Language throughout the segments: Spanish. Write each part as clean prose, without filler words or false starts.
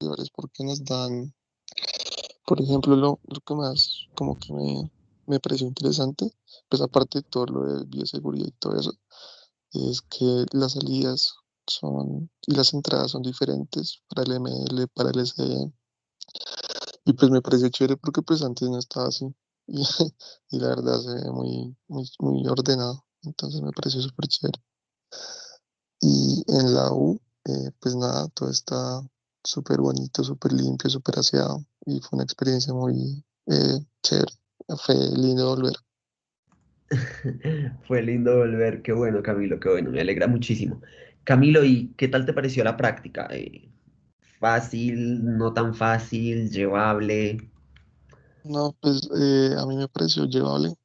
chéveres porque nos dan, por ejemplo, lo que más como que me pareció interesante, pues aparte de todo lo de bioseguridad y todo eso, es que las salidas son y las entradas son diferentes para el ML, para el SE, y pues me pareció chévere porque pues antes no estaba así, y, y la verdad se ve muy ordenado, entonces me pareció súper chévere. Y en la U, pues nada, todo está súper bonito, súper limpio, súper aseado. Y fue una experiencia muy chévere. Fue lindo volver. Fue lindo volver, qué bueno, Camilo, qué bueno, me alegra muchísimo. Camilo, ¿y qué tal te pareció la práctica? ¿Fácil, no tan fácil, llevable? No, pues a mí me pareció llevable.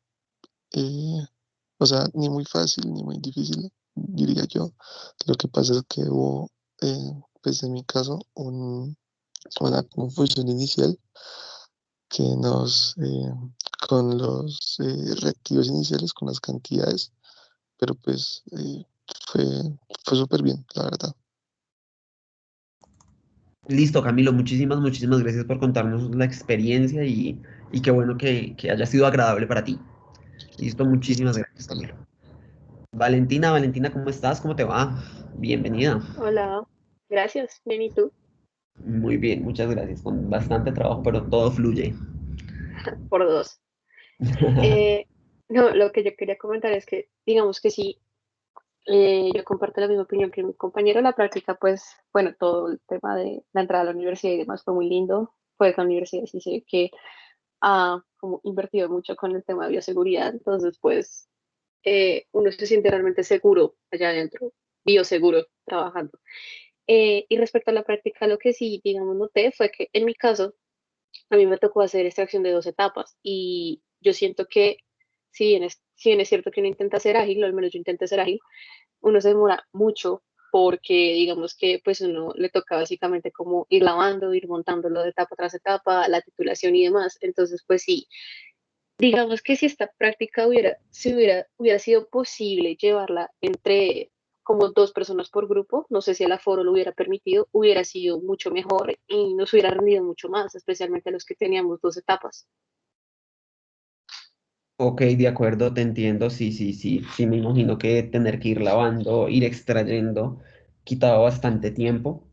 eh, o sea, ni muy fácil ni muy difícil, diría yo. Lo que pasa es que hubo, pues en mi caso, una confusión inicial que con los reactivos iniciales, con las cantidades, pero pues fue, fue súper bien, la verdad. Listo, Camilo, muchísimas gracias por contarnos la experiencia y qué bueno que haya sido agradable para ti. Listo, muchísimas Listo, gracias, dale. Camilo. Valentina, ¿cómo estás? ¿Cómo te va? Bienvenida. Hola, gracias. Bien, ¿y tú? Muy bien, muchas gracias. Con bastante trabajo, pero todo fluye. Por dos. Eh, no, lo que yo quería comentar es que, digamos que sí, yo comparto la misma opinión que mi compañero. La práctica, pues, bueno, todo el tema de la entrada a la universidad y demás fue muy lindo. Pues la universidad sí sé que ha como invertido mucho con el tema de bioseguridad. Entonces, pues, uno se siente realmente seguro allá adentro, bioseguro, trabajando. Y respecto a la práctica, lo que sí, digamos, noté fue que en mi caso, a mí me tocó hacer extracción de dos etapas y yo siento que si bien es cierto que uno intenta ser ágil, o al menos yo intenté ser ágil, uno se demora mucho porque digamos que pues uno le toca básicamente como ir lavando, ir montándolo de etapa tras etapa, la titulación y demás. Entonces, pues sí, digamos que si esta práctica hubiera sido posible llevarla entre como dos personas por grupo, no sé si el aforo lo hubiera permitido, hubiera sido mucho mejor y nos hubiera rendido mucho más, especialmente a los que teníamos dos etapas. Ok, de acuerdo, te entiendo. Sí, me imagino que tener que ir lavando, ir extrayendo, quitaba bastante tiempo.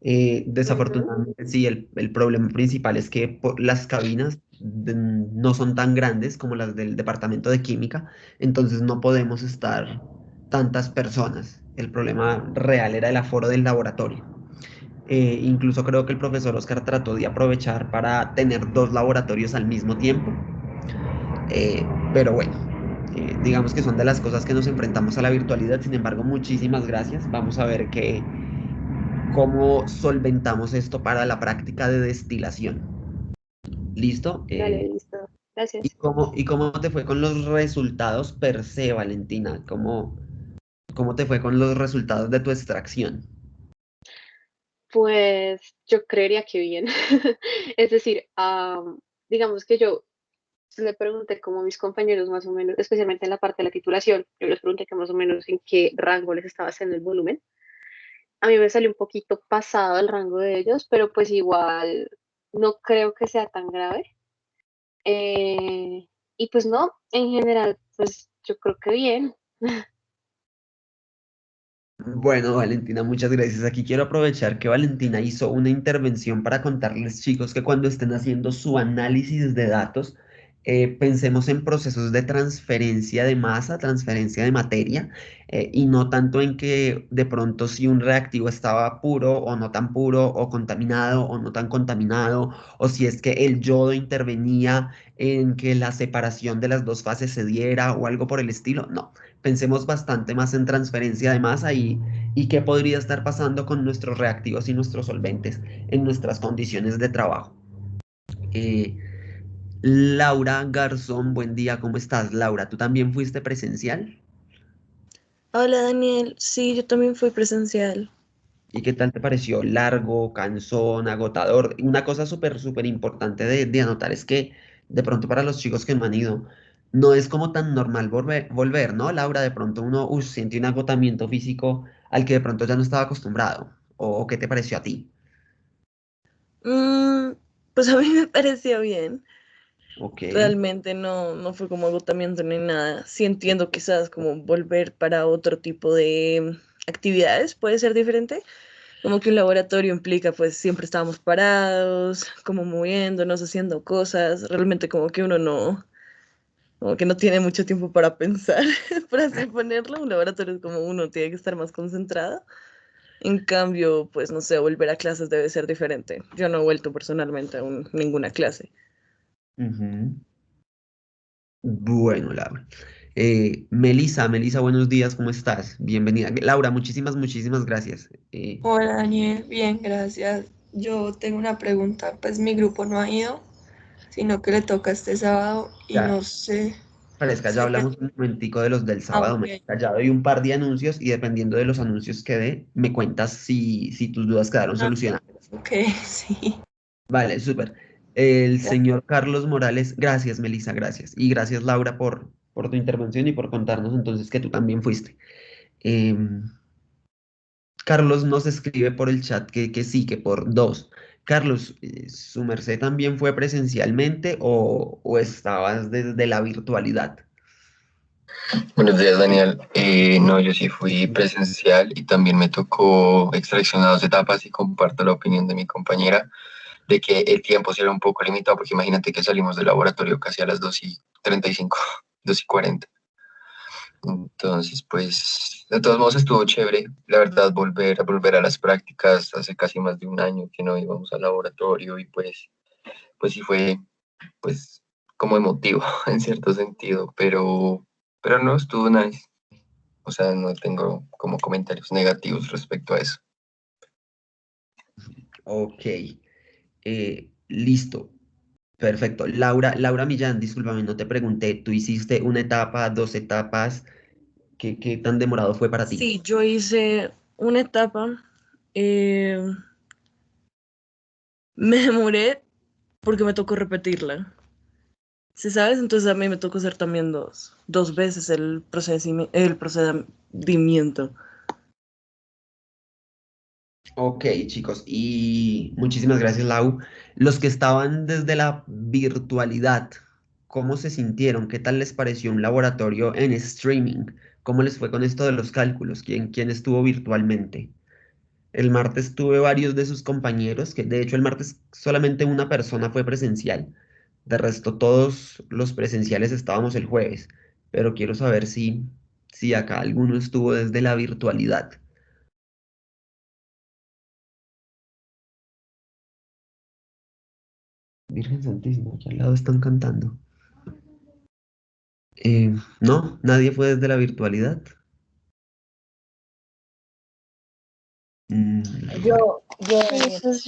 Ujú. Desafortunadamente, sí, el problema principal es que las cabinas no son tan grandes como las del departamento de química, entonces no podemos estar tantas personas. El problema real era el aforo del laboratorio. Incluso creo que el profesor Oscar trató de aprovechar para tener dos laboratorios al mismo tiempo. Pero bueno, digamos que son de las cosas que nos enfrentamos a la virtualidad. Sin embargo, muchísimas gracias. Vamos a ver cómo solventamos esto para la práctica de destilación. ¿Listo? Dale, listo. Gracias. Y cómo te fue con los resultados per se, Valentina? ¿Cómo te fue con los resultados de tu extracción? Pues yo creería que bien. Es decir, digamos que yo le pregunté como a mis compañeros más o menos, especialmente en la parte de la titulación, yo les pregunté que más o menos en qué rango les estaba haciendo el volumen. A mí me salió un poquito pasado el rango de ellos, pero pues igual no creo que sea tan grave. Eh, y pues no, en general, pues yo creo que bien. Bueno, Valentina, muchas gracias. Aquí quiero aprovechar que Valentina hizo una intervención para contarles, chicos, que cuando estén haciendo su análisis de datos, pensemos en procesos de transferencia de masa, transferencia de materia, y no tanto en que de pronto si un reactivo estaba puro o no tan puro, o contaminado o no tan contaminado, o si es que el yodo intervenía en que la separación de las dos fases se diera o algo por el estilo. No, pensemos bastante más en transferencia de masa y qué podría estar pasando con nuestros reactivos y nuestros solventes en nuestras condiciones de trabajo. Eh, Laura Garzón, buen día, ¿cómo estás, Laura? ¿Tú también fuiste presencial? Hola Daniel, sí, yo también fui presencial. ¿Y qué tal te pareció? ¿Largo, cansón, agotador? Una cosa súper importante de anotar es que de pronto para los chicos que no han ido, no es como tan normal volver, ¿no, Laura? De pronto uno siente un agotamiento físico al que de pronto ya no estaba acostumbrado. O qué te pareció a ti? Mm, pues a mí me pareció bien. Ok. Realmente no fue como agotamiento ni nada. Sí entiendo quizás como volver para otro tipo de actividades puede ser diferente. Como que un laboratorio implica pues siempre estábamos parados, como moviéndonos, haciendo cosas. Realmente como que uno como que no tiene mucho tiempo para pensar, por así ponerlo. Un laboratorio es como uno tiene que estar más concentrado. En cambio, pues no sé, volver a clases debe ser diferente. Yo no he vuelto personalmente a ninguna clase. Ujú. Bueno, Laura. Melisa, buenos días, ¿cómo estás? Bienvenida. Laura, muchísimas gracias. Hola Daniel, bien, gracias. Yo tengo una pregunta, pues mi grupo no ha ido, sino que le toca este sábado y Ya, no sé Fresca, ya si me... hablamos un momentico de los del Ah, sábado, ok, Melissa. Ya doy un par de anuncios y dependiendo de los anuncios que dé, me cuentas si tus dudas quedaron ah, solucionadas. ok, sí. Vale, súper. El Ya. señor Carlos Morales, gracias, Melissa, gracias. Y gracias, Laura, por tu intervención y por contarnos entonces que tú también fuiste. Em, Carlos nos escribe por el chat que sí, que por dos. Carlos, ¿su merced también fue presencialmente o estabas desde la virtualidad? Buenos días, Daniel. No, yo sí fui presencial y también me tocó extracción a dos etapas y comparto la opinión de mi compañera de que el tiempo sí era un poco limitado porque imagínate que salimos del laboratorio casi a las 2:35, 2:40. Entonces, pues, de todos modos estuvo chévere, la verdad, volver a las prácticas hace casi más de un año que no íbamos al laboratorio y pues sí fue, pues, como emotivo en cierto sentido, pero no, estuvo nice. O sea, no tengo como comentarios negativos respecto a eso. Ok, listo, perfecto. Laura Millán, discúlpame, no te pregunté, ¿tú hiciste una etapa, dos etapas? ¿Qué tan demorado fue para ti? Sí, yo hice una etapa, eh, me demoré porque me tocó repetirla. ¿Sí sabes? Entonces a mí me tocó hacer también dos veces el procedimiento. Ok, chicos, y muchísimas gracias, Lau. Los que estaban desde la virtualidad, ¿cómo se sintieron? ¿Qué tal les pareció un laboratorio en streaming? ¿Cómo les fue con esto de los cálculos? ¿Quién estuvo virtualmente? El martes tuve varios de sus compañeros, que de hecho el martes solamente una persona fue presencial. De resto, todos los presenciales estábamos el jueves, pero quiero saber si acá alguno estuvo desde la virtualidad. Virgen Santísima, aquí al lado están cantando. No, nadie fue desde la virtualidad. Bueno, Yo, Sí, Daniel. pues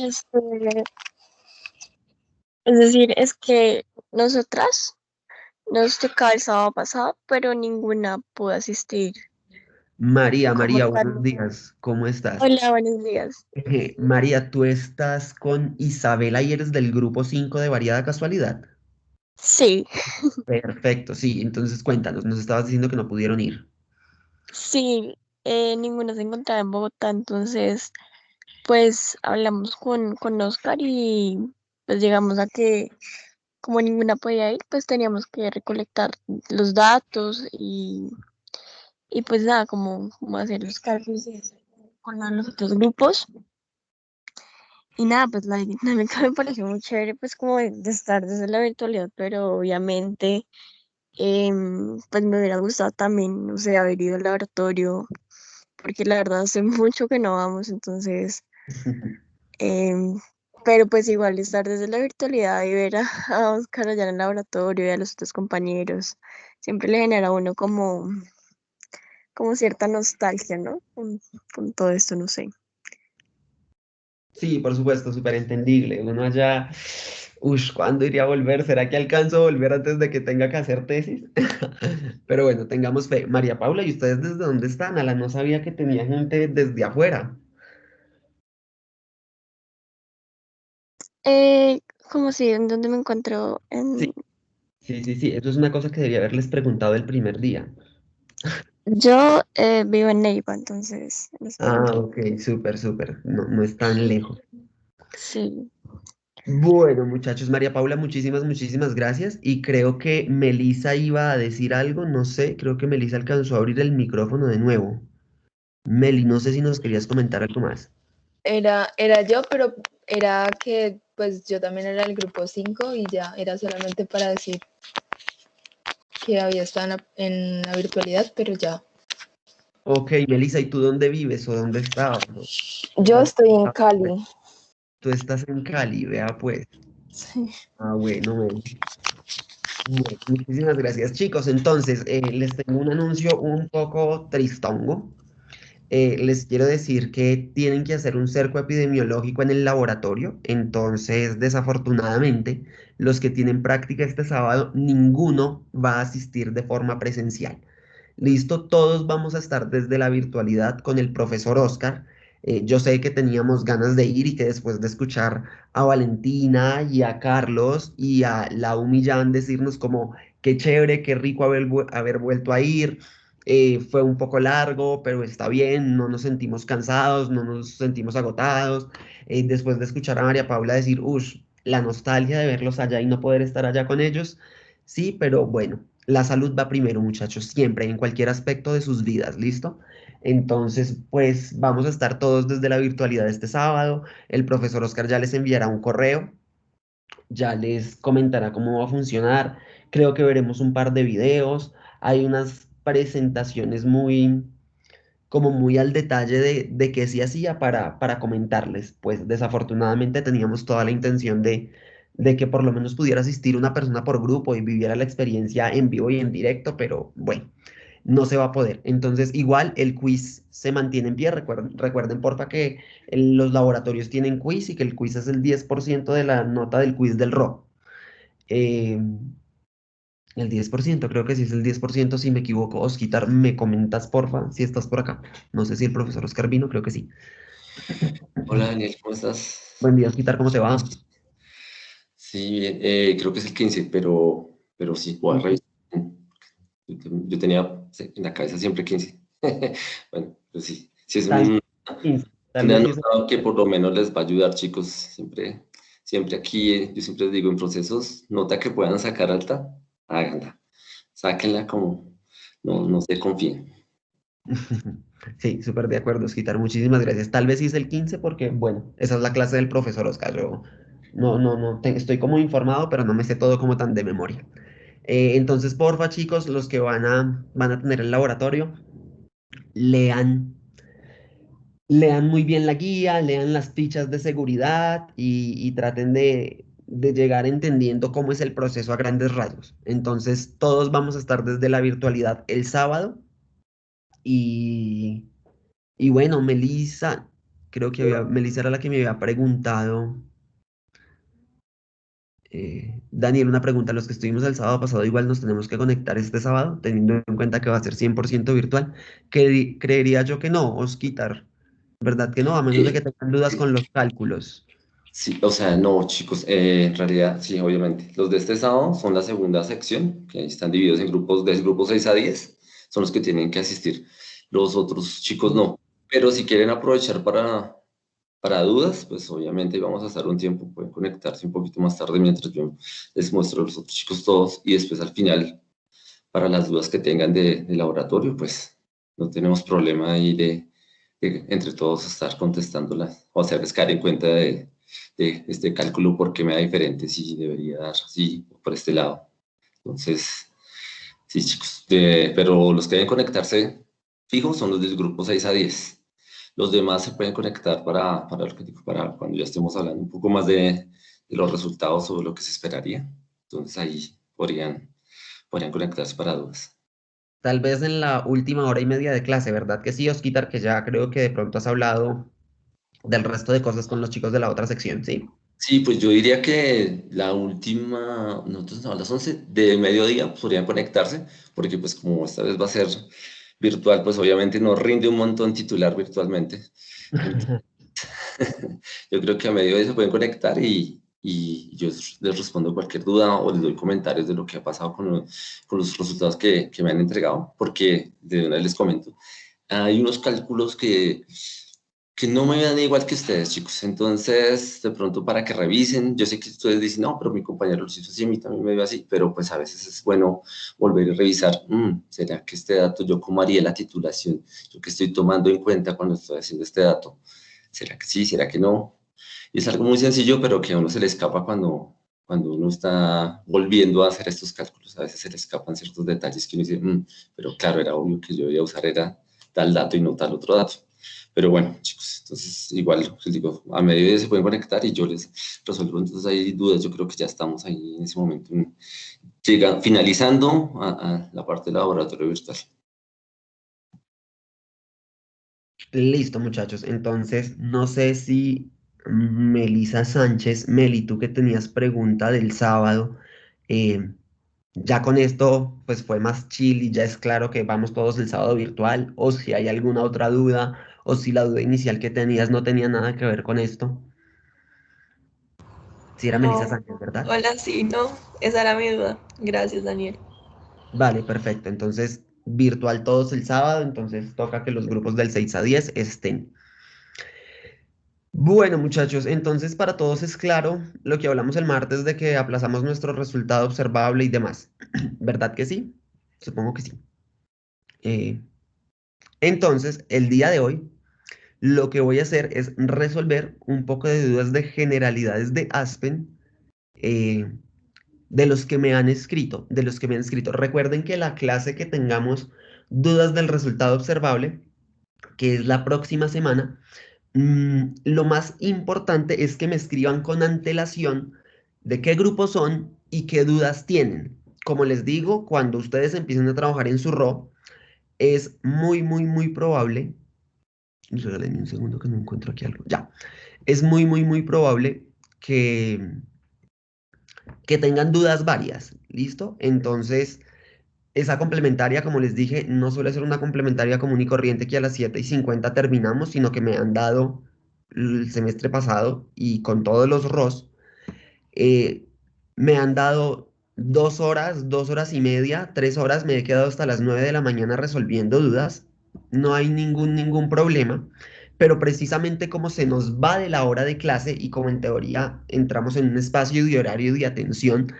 es decir, es que nosotras nos tocaba el sábado pasado, pero ninguna pudo asistir como María, tal. buenos días, ¿cómo estás? Hola, buenos días. María, tú estás con Isabela y eres del grupo 5 de Variada Casualidad. Sí, Perfecto, sí, entonces cuéntanos, nos estabas diciendo que no pudieron ir. sí, ninguna se encontraba en Bogotá, entonces pues hablamos con Oscar y pues llegamos a que como ninguna podía ir, pues teníamos que recolectar los datos y pues nada, como hacer los cálculos y eso con los otros grupos. Y nada, pues la dinámica me pareció muy chévere, pues como de estar desde la virtualidad, pero obviamente pues me hubiera gustado también, no sé, haber ido al laboratorio, porque la verdad hace mucho que no vamos, entonces, em, pero pues igual estar desde la virtualidad y ver a Oscar allá en el laboratorio y a los otros compañeros, siempre le genera a uno como cierta nostalgia, ¿no? Con todo esto, no sé. Sí, por supuesto, súper entendible. Uno allá, uff, ¿cuándo iría a volver? ¿Será que alcanzo a volver antes de que tenga que hacer tesis? Pero bueno, tengamos fe. María Paula, ¿y ustedes desde dónde están? Ala, no sabía que tenía gente desde afuera. Eh, ¿Cómo si, en dónde me encuentro? Sí, sí, eso es una cosa que debía haberles preguntado el primer día. Yo vivo en Neiva, entonces, en Ah, España. ok, súper, súper. No, no es tan lejos. Sí. Bueno, muchachos, María Paula, muchísimas gracias. Y creo que Melissa iba a decir algo, no sé, creo que Melissa alcanzó a abrir el micrófono de nuevo. Meli, no sé si nos querías comentar algo más. Era yo, pero era que pues yo también era el grupo 5 y ya era solamente para decir que había estado en la virtualidad, pero ya. Ok, Melissa, ¿y tú dónde vives o dónde estabas? Yo estoy en Cali. Tú estás en Cali, vea pues. Sí. Ah, bueno, Meli. Bueno, muchísimas gracias, chicos. Entonces, les tengo un anuncio un poco tristongo. Les quiero decir que tienen que hacer un cerco epidemiológico en el laboratorio. Entonces, desafortunadamente, los que tienen práctica este sábado, ninguno va a asistir de forma presencial. Listo, todos vamos a estar desde la virtualidad con el profesor Oscar. Yo sé que teníamos ganas de ir y que después de escuchar a Valentina y a Carlos y a Lau Millán decirnos como qué chévere, qué rico haber vuelto a ir. Fue un poco largo, pero está bien, no nos sentimos cansados, no nos sentimos agotados. Después de escuchar a María Paula decir, uff, la nostalgia de verlos allá y no poder estar allá con ellos, sí, pero bueno, la salud va primero, muchachos, siempre, en cualquier aspecto de sus vidas, ¿listo? Entonces, pues vamos a estar todos desde la virtualidad este sábado. El profesor Oscar ya les enviará un correo, ya les comentará cómo va a funcionar. Creo que veremos un par de videos. Hay unas presentaciones como muy al detalle de qué se hacía para comentarles. Pues desafortunadamente teníamos toda la intención de que por lo menos pudiera asistir una persona por grupo y viviera la experiencia en vivo y en directo, pero bueno, no se va a poder. Entonces, igual el quiz se mantiene en pie. Recuerden, porfa, que los laboratorios tienen quiz y que el quiz es el 10% de la nota del quiz del RO. Eh, el 10%, creo que sí es el 10%, si me equivoco. Osquitar, ¿me comentas, porfa, si estás por acá? No sé si el profesor Oscar vino, creo que sí. Hola Daniel, ¿cómo estás? Buen día, Osquitar, ¿cómo te va? Sí, bien, creo que es el 15, pero sí, voy a revisar. Yo tenía en la cabeza siempre 15. Bueno, pues sí, sí es Tal, un, 15, tal tiene vez sí es anotado que por lo menos les va a ayudar, chicos. Siempre aquí, yo siempre les digo en procesos, nota que puedan sacar alta, háganla. Sáquenla como, no se confíen. Sí, súper de acuerdo, Osquitar, muchísimas gracias. Tal vez sí es el 15 porque, bueno, esa es la clase del profesor Oscar. Yo estoy como informado, pero no me sé todo como tan de memoria. Entonces, porfa, chicos, los que van a tener el laboratorio, lean, lean muy bien la guía, lean las fichas de seguridad y traten de llegar entendiendo cómo es el proceso a grandes rasgos. Entonces, todos vamos a estar desde la virtualidad el sábado y, y bueno, Melissa, creo que Melissa era la que me había preguntado. Daniel, una pregunta, los que estuvimos el sábado pasado igual nos tenemos que conectar este sábado, teniendo en cuenta que va a ser 100% virtual. Creería yo que no, Osquitar, ¿verdad que no? A menos de que Eh, tengan dudas con los cálculos. Sí, o sea, no, chicos, en realidad, sí, obviamente. Los de este sábado son la segunda sección, que están divididos en grupos, de grupos 6 a 10, son los que tienen que asistir. Los otros chicos no. Pero si quieren aprovechar para dudas, pues obviamente vamos a estar un tiempo, pueden conectarse un poquito más tarde mientras yo les muestro a los otros chicos todos y después al final, para las dudas que tengan de laboratorio, pues no tenemos problema ahí de entre todos estar contestándolas o hacerles caer en cuenta de este cálculo porque me da diferente si debería dar así o por este lado. Entonces, sí, chicos, pero los que deben conectarse fijos son los del grupo 6 a 10. Los demás se pueden conectar para cuando ya estemos hablando un poco más de los resultados o lo que se esperaría. Entonces ahí podrían conectarse para dudas. Tal vez en la última hora y media de clase, ¿verdad que sí, Osquitar? Que ya creo que de pronto has hablado del resto de cosas con los chicos de la otra sección, ¿sí? Sí, pues yo diría que la última, nosotros a las 11 de mediodía podrían conectarse, porque pues como esta vez va a ser virtual, pues obviamente nos rinde un montón titular virtualmente. Entonces, yo creo que a mediodía se pueden conectar y yo les respondo cualquier duda o les doy comentarios de lo que ha pasado con los resultados que me han entregado, porque de una vez les comento, hay unos cálculos que no me vean igual que ustedes, chicos. Entonces, de pronto para que revisen, yo sé que ustedes dicen, no, pero mi compañero lo hizo así, a mí también me veo así, pero pues a veces es bueno volver y revisar, ¿será que este dato, yo cómo haría la titulación? Yo que estoy tomando en cuenta cuando estoy haciendo este dato, ¿será que sí, será que no? Y es algo muy sencillo, pero que a uno se le escapa cuando uno está volviendo a hacer estos cálculos. A veces se le escapan ciertos detalles que uno dice, pero claro, era obvio que yo iba a usar era tal dato y no tal otro dato. Pero bueno, chicos, entonces igual, les digo, a mediodía se pueden conectar y yo les resuelvo. Entonces hay dudas, yo creo que ya estamos ahí en ese momento, finalizando a la parte del laboratorio virtual. Listo, muchachos. Entonces, no sé si Melisa Sánchez, Meli, tú que tenías pregunta del sábado, eh, ya con esto, pues fue más chill y ya es claro que vamos todos el sábado virtual, o si hay alguna otra duda, o si la duda inicial que tenías no tenía nada que ver con esto. Si era Melisa No, Sánchez, ¿verdad? hola, sí, no, esa era mi duda. Gracias, Daniel. Vale, perfecto. Entonces, virtual todos el sábado, entonces toca que los grupos del 6 a 10 estén. Bueno, muchachos, entonces para todos es claro lo que hablamos el martes de que aplazamos nuestro resultado observable y demás. ¿Verdad que sí? Supongo que sí. Eh, entonces, el día de hoy, lo que voy a hacer es resolver un poco de dudas de generalidades de Aspen eh, de los que me han escrito, de los que me han escrito. Recuerden que la clase que tengamos dudas del resultado observable, que es la próxima semana, lo más importante es que me escriban con antelación de qué grupos son y qué dudas tienen. Como les digo, cuando ustedes empiecen a trabajar en su RO, es muy, muy, muy probable. Regálenme un segundo que no encuentro aquí algo. Ya. Es muy, muy, muy probable que tengan dudas varias. ¿Listo? Entonces, esa complementaria, como les dije, no suele ser una complementaria común y corriente que a las 7:50 terminamos, sino que me han dado el semestre pasado y con todos los ROS, eh, me han dado 2 horas, 2 horas y media, 3 horas, me he quedado hasta las 9 de la mañana resolviendo dudas, no hay ningún problema, pero precisamente como se nos va de la hora de clase y como en teoría entramos en un espacio de horario de atención,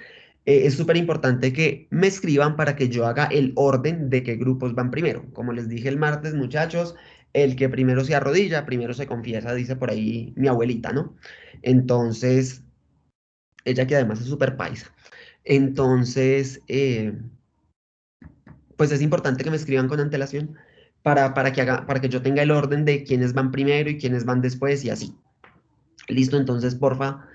es súper importante que me escriban para que yo haga el orden de qué grupos van primero. Como les dije el martes, muchachos, el que primero se arrodilla, primero se confiesa, dice por ahí mi abuelita, ¿no? Entonces, ella que además es súper paisa. Entonces, pues es importante que me escriban con antelación para que yo tenga el orden de quiénes van primero y quiénes van después y así. Listo, entonces, porfa,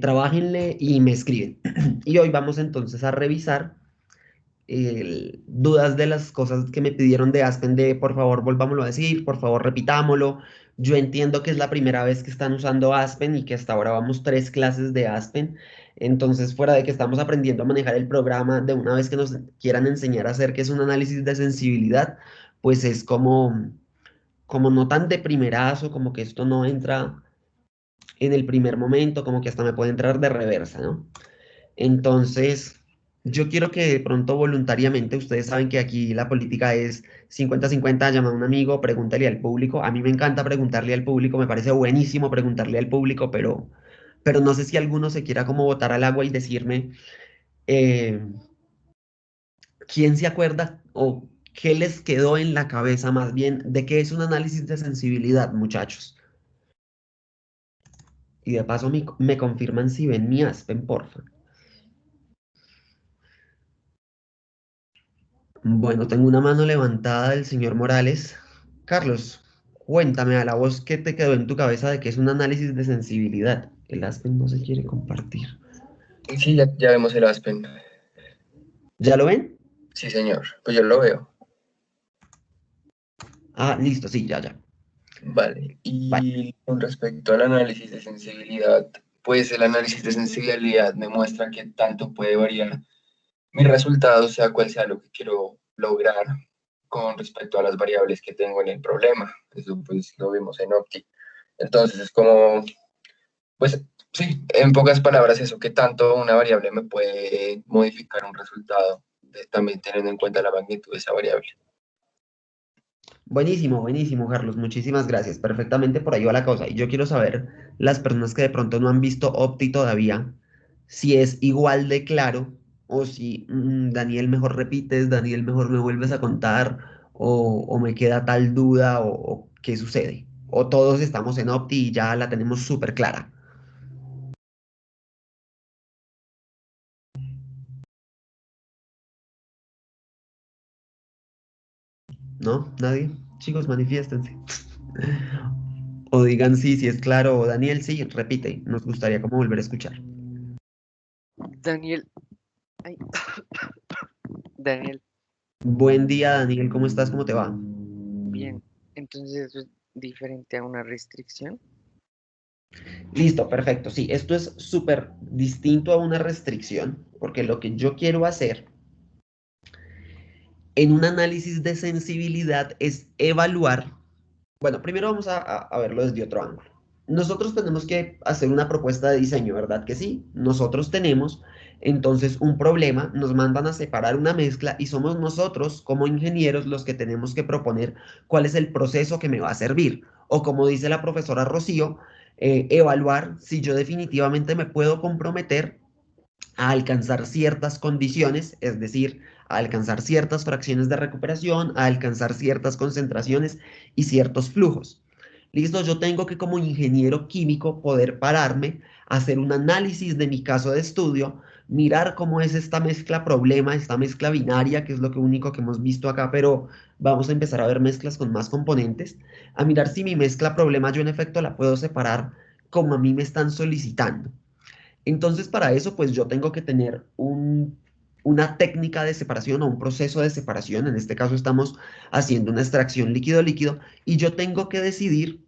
trabájenle y me escriben. Y hoy vamos entonces a revisar dudas de las cosas que me pidieron de Aspen, de por favor volvámoslo a decir, por favor repitámoslo. Yo entiendo que es la primera vez que están usando Aspen y que hasta ahora vamos 3 clases de Aspen. Entonces, fuera de que estamos aprendiendo a manejar el programa, de una vez que nos quieran enseñar a hacer que es un análisis de sensibilidad, pues es como no tan de primerazo, como que esto no entra en el primer momento, como que hasta me puede entrar de reversa, ¿no? Entonces, yo quiero que de pronto voluntariamente, ustedes saben que aquí la política es 50-50, llama a un amigo, pregúntale al público. A mí me encanta preguntarle al público, me parece buenísimo preguntarle al público, pero no sé si alguno se quiera como botar al agua y decirme eh, quién se acuerda o qué les quedó en la cabeza más bien de qué es un análisis de sensibilidad, muchachos. Y de paso me confirman si ven mi Aspen, porfa. Bueno, tengo una mano levantada del señor Morales. Carlos, cuéntame a la voz qué te quedó en tu cabeza de que es un análisis de sensibilidad. El Aspen no se quiere compartir. Sí, ya vemos el Aspen. ¿Ya lo ven? Sí, señor. Pues yo lo veo. Ah, listo, sí, ya. Vale. Vale. Y con respecto al análisis de sensibilidad, pues el análisis de sensibilidad me muestra qué tanto puede variar mi resultado, sea cual sea lo que quiero lograr con respecto a las variables que tengo en el problema. Eso pues lo vimos en Opti. Entonces es como, pues sí, en pocas palabras eso, que tanto una variable me puede modificar un resultado, también teniendo en cuenta la magnitud de esa variable. Buenísimo, buenísimo, Carlos. Muchísimas gracias. Perfectamente por ahí va la cosa. Y yo quiero saber, las personas que de pronto no han visto Opti todavía, si es igual de claro o si Daniel mejor repites, Daniel mejor me vuelves a contar o me queda tal duda o qué sucede. O todos estamos en Opti y ya la tenemos súper clara. ¿No? ¿Nadie? Chicos, manifiéstense. O digan sí, si es claro, o Daniel, sí, repite. Nos gustaría como volver a escuchar. Daniel, ay, Daniel, Buen día, Daniel, ¿cómo estás? ¿Cómo te va? bien. Entonces eso es diferente a una restricción. Listo, perfecto. Sí, esto es súper distinto a una restricción, porque lo que yo quiero hacer en un análisis de sensibilidad es evaluar. Bueno, primero vamos a verlo desde otro ángulo. Nosotros tenemos que hacer una propuesta de diseño, ¿verdad que sí? Nosotros tenemos entonces un problema, nos mandan a separar una mezcla y somos nosotros como ingenieros los que tenemos que proponer cuál es el proceso que me va a servir. O como dice la profesora Rocío, evaluar si yo definitivamente me puedo comprometer a alcanzar ciertas condiciones, es decir, a alcanzar ciertas fracciones de recuperación, a alcanzar ciertas concentraciones y ciertos flujos. Listo, yo tengo que como ingeniero químico poder pararme, hacer un análisis de mi caso de estudio, mirar cómo es esta mezcla problema, esta mezcla binaria, que es lo único que hemos visto acá, pero vamos a empezar a ver mezclas con más componentes, a mirar si mi mezcla problema yo en efecto la puedo separar como a mí me están solicitando. Entonces, para eso, pues yo tengo que tener una técnica de separación o un proceso de separación. En este caso estamos haciendo una extracción líquido-líquido y yo tengo que decidir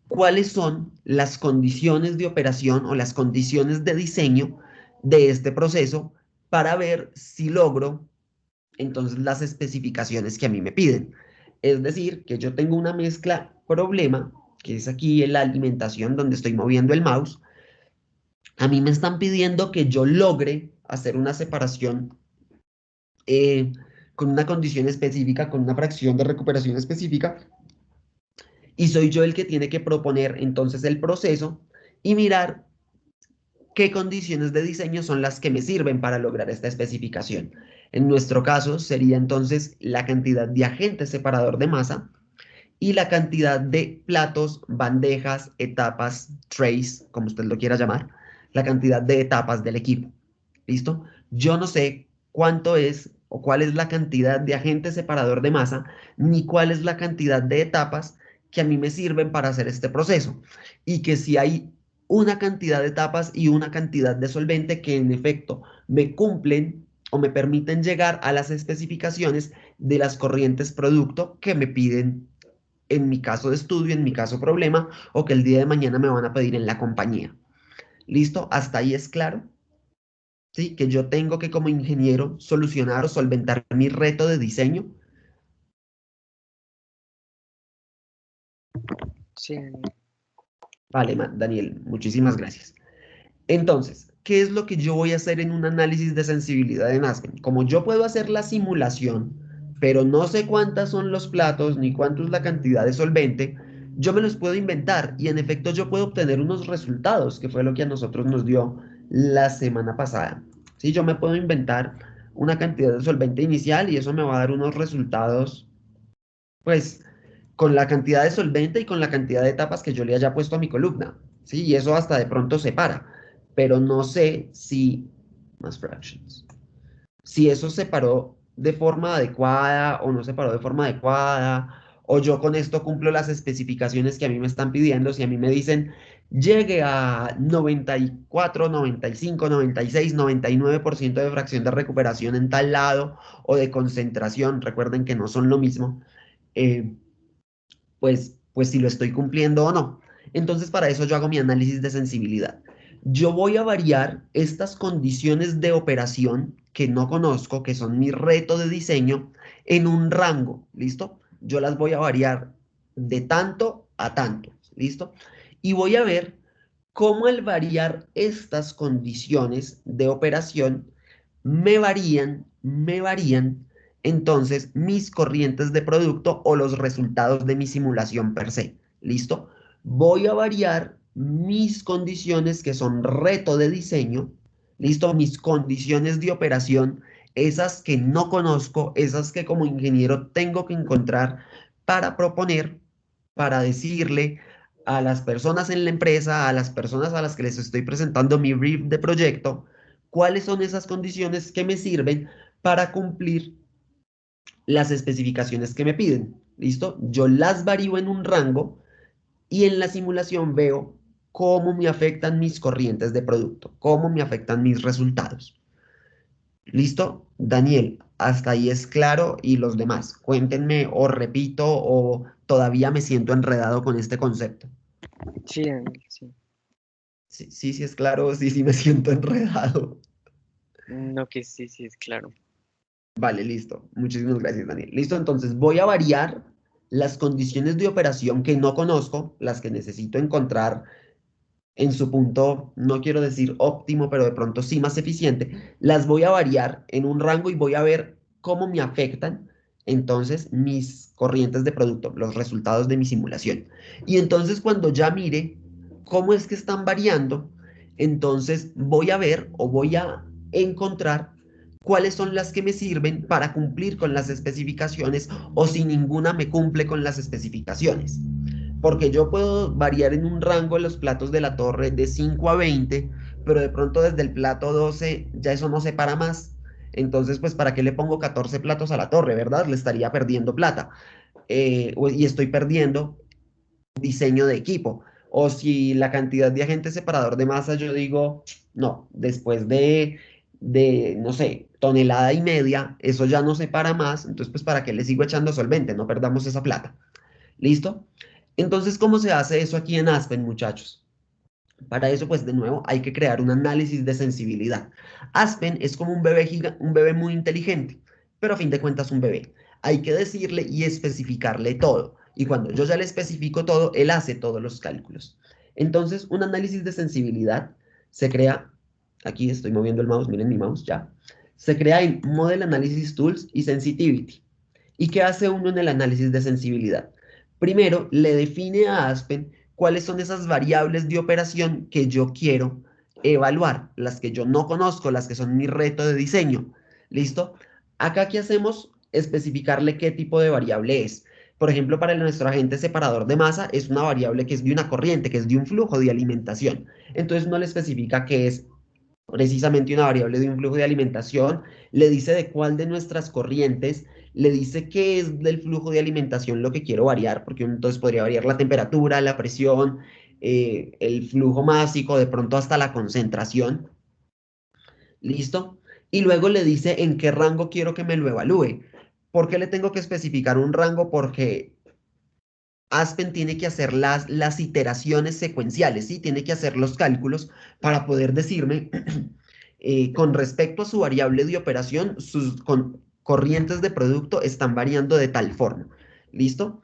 cuáles son las condiciones de operación o las condiciones de diseño de este proceso para ver si logro entonces las especificaciones que a mí me piden. Es decir, que yo tengo una mezcla problema, que es aquí en la alimentación donde estoy moviendo el mouse. A mí me están pidiendo que yo logre hacer una separación con una condición específica, con una fracción de recuperación específica, y soy yo el que tiene que proponer entonces el proceso y mirar qué condiciones de diseño son las que me sirven para lograr esta especificación. En nuestro caso sería entonces la cantidad de agente separador de masa y la cantidad de platos, bandejas, etapas, trays, como usted lo quiera llamar, la cantidad de etapas del equipo. ¿Listo? Yo no sé cuánto es o cuál es la cantidad de agente separador de masa, ni cuál es la cantidad de etapas que a mí me sirven para hacer este proceso. Y que si hay una cantidad de etapas y una cantidad de solvente que en efecto me cumplen o me permiten llegar a las especificaciones de las corrientes producto que me piden en mi caso de estudio, en mi caso problema, o que el día de mañana me van a pedir en la compañía. ¿Listo? ¿Hasta ahí es claro? ¿Sí? Que yo tengo que como ingeniero solucionar o solventar mi reto de diseño. Sí, Vale, Daniel, muchísimas gracias. Entonces, ¿qué es lo que yo voy a hacer en un análisis de sensibilidad en Aspen? Como yo puedo hacer la simulación, pero no sé cuántas son los platos ni cuánto es la cantidad de solvente, yo me los puedo inventar y en efecto yo puedo obtener unos resultados, que fue lo que a nosotros nos dio la semana pasada. ¿Sí? Yo me puedo inventar una cantidad de solvente inicial y eso me va a dar unos resultados, pues, con la cantidad de solvente y con la cantidad de etapas que yo le haya puesto a mi columna. ¿Sí? Y eso hasta de pronto se para, pero no sé si, más fractions, si eso se paró de forma adecuada o no se paró de forma adecuada, o yo con esto cumplo las especificaciones que a mí me están pidiendo, si a mí me dicen llegue a 94, 95, 96, 99% de fracción de recuperación en tal lado o de concentración, recuerden que no son lo mismo, eh, pues si lo estoy cumpliendo o no. Entonces, para eso yo hago mi análisis de sensibilidad. Yo voy a variar estas condiciones de operación que no conozco, que son mi reto de diseño, en un rango, ¿listo? Yo las voy a variar de tanto a tanto, ¿listo? Y voy a ver cómo al variar estas condiciones de operación me varían entonces mis corrientes de producto o los resultados de mi simulación per se. ¿Listo? Voy a variar mis condiciones que son reto de diseño, ¿listo? Mis condiciones de operación, esas que no conozco, esas que como ingeniero tengo que encontrar para proponer, para decirle a las personas en la empresa, a las personas a las que les estoy presentando mi brief de proyecto, cuáles son esas condiciones que me sirven para cumplir las especificaciones que me piden. ¿Listo? Yo las varío en un rango y en la simulación veo cómo me afectan mis corrientes de producto, cómo me afectan mis resultados. ¿Listo? Daniel, hasta ahí es claro y los demás. Cuéntenme o repito o todavía me siento enredado con este concepto. Sí, Daniel, sí. Sí es claro, sí me siento enredado. No, que sí, sí, es claro. Vale, listo. Muchísimas gracias, Daniel. Listo, entonces voy a variar las condiciones de operación que no conozco, las que necesito encontrar en su punto, no quiero decir óptimo, pero de pronto sí más eficiente, las voy a variar en un rango y voy a ver cómo me afectan entonces mis corrientes de producto, los resultados de mi simulación. Y entonces cuando ya mire cómo es que están variando, entonces voy a ver o voy a encontrar cuáles son las que me sirven para cumplir con las especificaciones o si ninguna me cumple con las especificaciones. Porque yo puedo variar en un rango los platos de la torre de 5 a 20, pero de pronto desde el plato 12 ya eso no se para más. Entonces, pues, ¿para qué le pongo 14 platos a la torre, verdad? Le estaría perdiendo plata. Y estoy perdiendo diseño de equipo. O si la cantidad de agente separador de masa, yo digo, no, después no sé, tonelada y media, eso ya no se para más. Entonces, pues, ¿para qué le sigo echando solvente? No perdamos esa plata. ¿Listo? Entonces, ¿cómo se hace eso aquí en Aspen, muchachos? Para eso, pues de nuevo, hay que crear un análisis de sensibilidad. Aspen es como un bebé muy inteligente, pero a fin de cuentas un bebé. Hay que decirle y especificarle todo. Y cuando yo ya le especifico todo, él hace todos los cálculos. Entonces, un análisis de sensibilidad se crea, aquí estoy moviendo el mouse, miren mi mouse ya, se crea en Model Analysis Tools y Sensitivity. ¿Y qué hace uno en el análisis de sensibilidad? Primero, le define a Aspen cuáles son esas variables de operación que yo quiero evaluar, las que yo no conozco, las que son mi reto de diseño. ¿Listo? Acá, ¿qué hacemos? Especificarle qué tipo de variable es. Por ejemplo, para nuestro agente separador de masa es una variable que es de una corriente, que es de un flujo de alimentación. Entonces no le especifica que es precisamente una variable de un flujo de alimentación, le dice de cuál de nuestras corrientes, le dice qué es del flujo de alimentación lo que quiero variar, porque entonces podría variar la temperatura, la presión, el flujo másico, de pronto hasta la concentración. ¿Listo? Y luego le dice en qué rango quiero que me lo evalúe. ¿Por qué le tengo que especificar un rango? Porque Aspen tiene que hacer las iteraciones secuenciales, ¿sí? Tiene que hacer los cálculos para poder decirme, con respecto a su variable de operación, sus corrientes de producto están variando de tal forma. ¿Listo?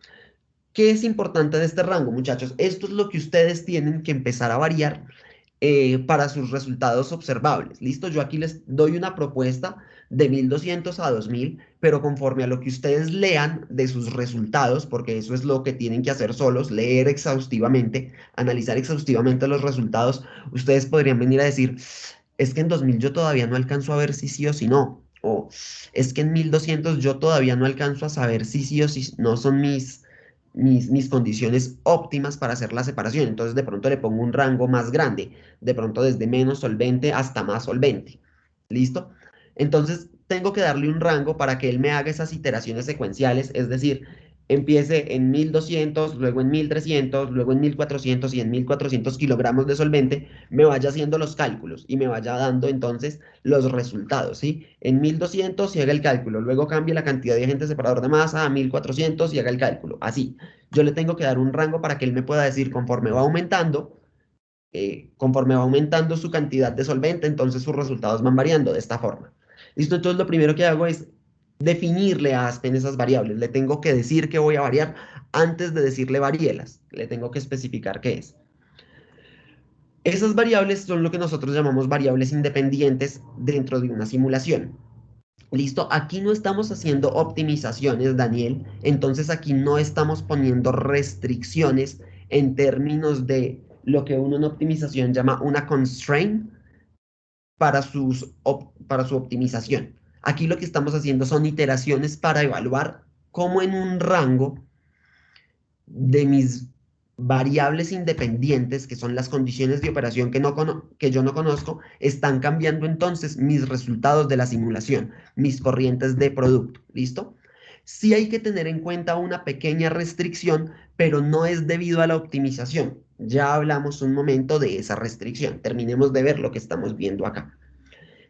¿Qué es importante de este rango, muchachos? Esto es lo que ustedes tienen que empezar a variar para sus resultados observables. ¿Listo? Yo aquí les doy una propuesta de 1200 a 2000, pero conforme a lo que ustedes lean de sus resultados, porque eso es lo que tienen que hacer solos, leer exhaustivamente, analizar exhaustivamente los resultados, ustedes podrían venir a decir, es que en 2000 yo todavía no alcanzo a ver si sí o si no, o es que en 1200 yo todavía no alcanzo a saber si sí o si no son mis condiciones óptimas para hacer la separación. Entonces de pronto le pongo un rango más grande, de pronto desde menos solvente hasta más solvente. ¿Listo? Entonces tengo que darle un rango para que él me haga esas iteraciones secuenciales, es decir, empiece en 1200, luego en 1300, luego en 1400 y en 1400 kilogramos de solvente, me vaya haciendo los cálculos y me vaya dando entonces los resultados, ¿sí? En 1200 y haga el cálculo, luego cambie la cantidad de agente separador de masa a 1400 y haga el cálculo, así. Yo le tengo que dar un rango para que él me pueda decir conforme va aumentando su cantidad de solvente, entonces sus resultados van variando de esta forma. ¿Listo? Entonces lo primero que hago es definirle a Aspen esas variables. Le tengo que decir que voy a variar antes de decirle varielas. Le tengo que especificar qué es. Esas variables son lo que nosotros llamamos variables independientes dentro de una simulación. ¿Listo? Aquí no estamos haciendo optimizaciones, Daniel. Entonces aquí no estamos poniendo restricciones en términos de lo que uno en optimización llama una constraint para para su optimización. Aquí lo que estamos haciendo son iteraciones para evaluar cómo en un rango de mis variables independientes, que son las condiciones de operación que yo no conozco, están cambiando entonces mis resultados de la simulación, mis corrientes de producto. ¿Listo? Sí hay que tener en cuenta una pequeña restricción, pero no es debido a la optimización. Ya hablamos un momento de esa restricción. Terminemos de ver lo que estamos viendo acá.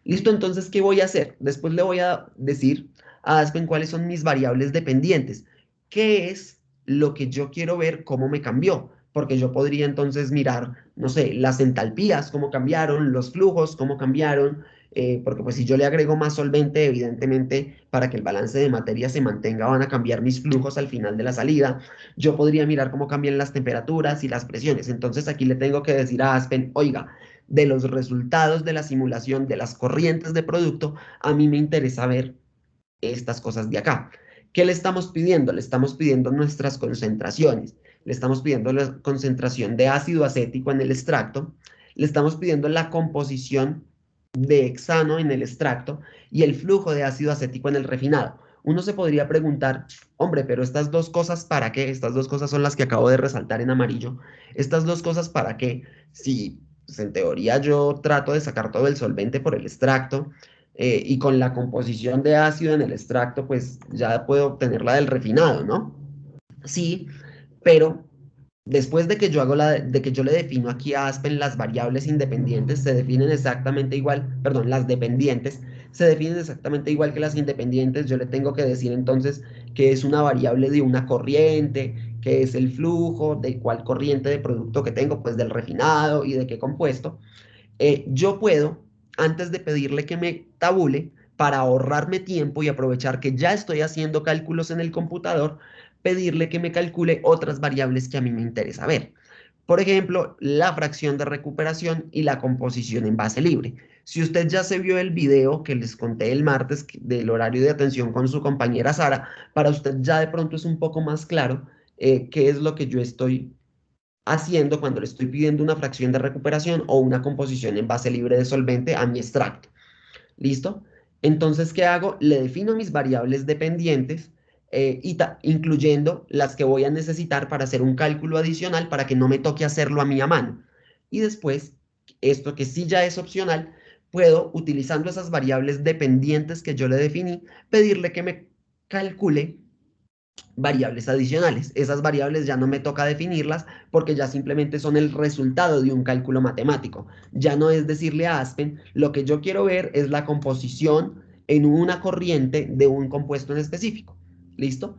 ¿Listo? Entonces, ¿qué voy a hacer? Después le voy a decir a Aspen cuáles son mis variables dependientes. ¿Qué es lo que yo quiero ver cómo me cambió? Porque yo podría entonces mirar, no sé, las entalpías, cómo cambiaron, los flujos, cómo cambiaron, porque pues si yo le agrego más solvente, evidentemente para que el balance de materia se mantenga van a cambiar mis flujos al final de la salida. Yo podría mirar cómo cambian las temperaturas y las presiones. Entonces aquí le tengo que decir a Aspen, oiga, de los resultados de la simulación de las corrientes de producto, a mí me interesa ver estas cosas de acá. ¿Qué le estamos pidiendo? Le estamos pidiendo nuestras concentraciones. Le estamos pidiendo la concentración de ácido acético en el extracto. Le estamos pidiendo la composición de hexano en el extracto y el flujo de ácido acético en el refinado. Uno se podría preguntar, hombre, pero estas dos cosas, ¿para qué? Estas dos cosas son las que acabo de resaltar en amarillo. Estas dos cosas, ¿para qué? Si, pues, en teoría yo trato de sacar todo el solvente por el extracto, y con la composición de ácido en el extracto, pues ya puedo obtener la del refinado, ¿no? Sí, pero después de que yo de que yo le defino aquí a Aspen las variables independientes, se definen exactamente igual, perdón, las dependientes, se definen exactamente igual que las independientes. Yo le tengo que decir entonces que es una variable de una corriente, que es el flujo, de cuál corriente de producto que tengo, pues del refinado y de qué compuesto. Yo puedo, antes de pedirle que me tabule, para ahorrarme tiempo y aprovechar que ya estoy haciendo cálculos en el computador, pedirle que me calcule otras variables que a mí me interesa ver. Por ejemplo, la fracción de recuperación y la composición en base libre. Si usted ya se vio el video que les conté el martes del horario de atención con su compañera Sara, para usted ya de pronto es un poco más claro qué es lo que yo estoy haciendo cuando le estoy pidiendo una fracción de recuperación o una composición en base libre de solvente a mi extracto. ¿Listo? Entonces, ¿qué hago? Le defino mis variables dependientes, incluyendo las que voy a necesitar para hacer un cálculo adicional para que no me toque hacerlo a mí a mano. Y después, esto que sí ya es opcional, puedo, utilizando esas variables dependientes que yo le definí, pedirle que me calcule variables adicionales. Esas variables ya no me toca definirlas porque ya simplemente son el resultado de un cálculo matemático. Ya no es decirle a Aspen, lo que yo quiero ver es la composición en una corriente de un compuesto en específico. ¿Listo?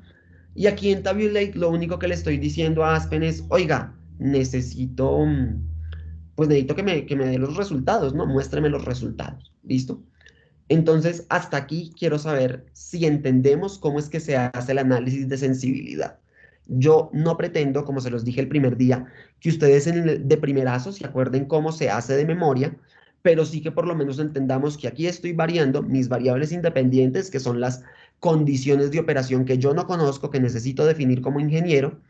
Y aquí en Tabulate lo único que le estoy diciendo a Aspen es, oiga, necesito, pues necesito que me dé los resultados, ¿no? Muéstreme los resultados. ¿Listo? Entonces, hasta aquí quiero saber si entendemos cómo es que se hace el análisis de sensibilidad. Yo no pretendo, como se los dije el primer día, que ustedes de primerazo se acuerden cómo se hace de memoria, pero sí que por lo menos entendamos que aquí estoy variando mis variables independientes, que son las condiciones de operación que yo no conozco, que necesito definir como ingeniero,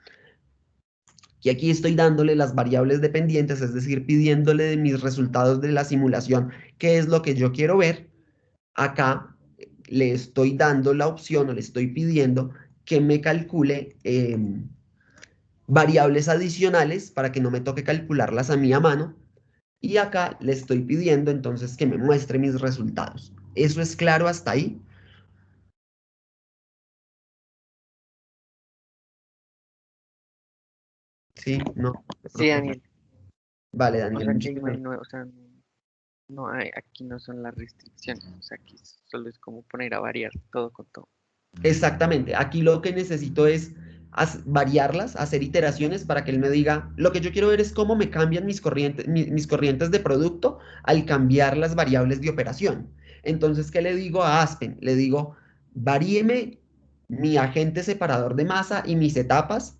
y aquí estoy dándole las variables dependientes, es decir, pidiéndole de mis resultados de la simulación qué es lo que yo quiero ver. Acá le estoy dando la opción o le estoy pidiendo que me calcule variables adicionales para que no me toque calcularlas a mí a mano. Y acá le estoy pidiendo entonces que me muestre mis resultados. ¿Eso es claro hasta ahí? ¿Sí? ¿No? Sí, Daniel. Vale, O Daniel. sea, que ahí no hay, o sea, no hay, aquí no son las restricciones, o sea, aquí solo es como poner a variar todo con todo. Exactamente. Aquí lo que necesito es variarlas, hacer iteraciones para que él me diga, lo que yo quiero ver es cómo me cambian mis corrientes de producto al cambiar las variables de operación. Entonces, ¿qué le digo a Aspen? Le digo, varíeme mi agente separador de masa y mis etapas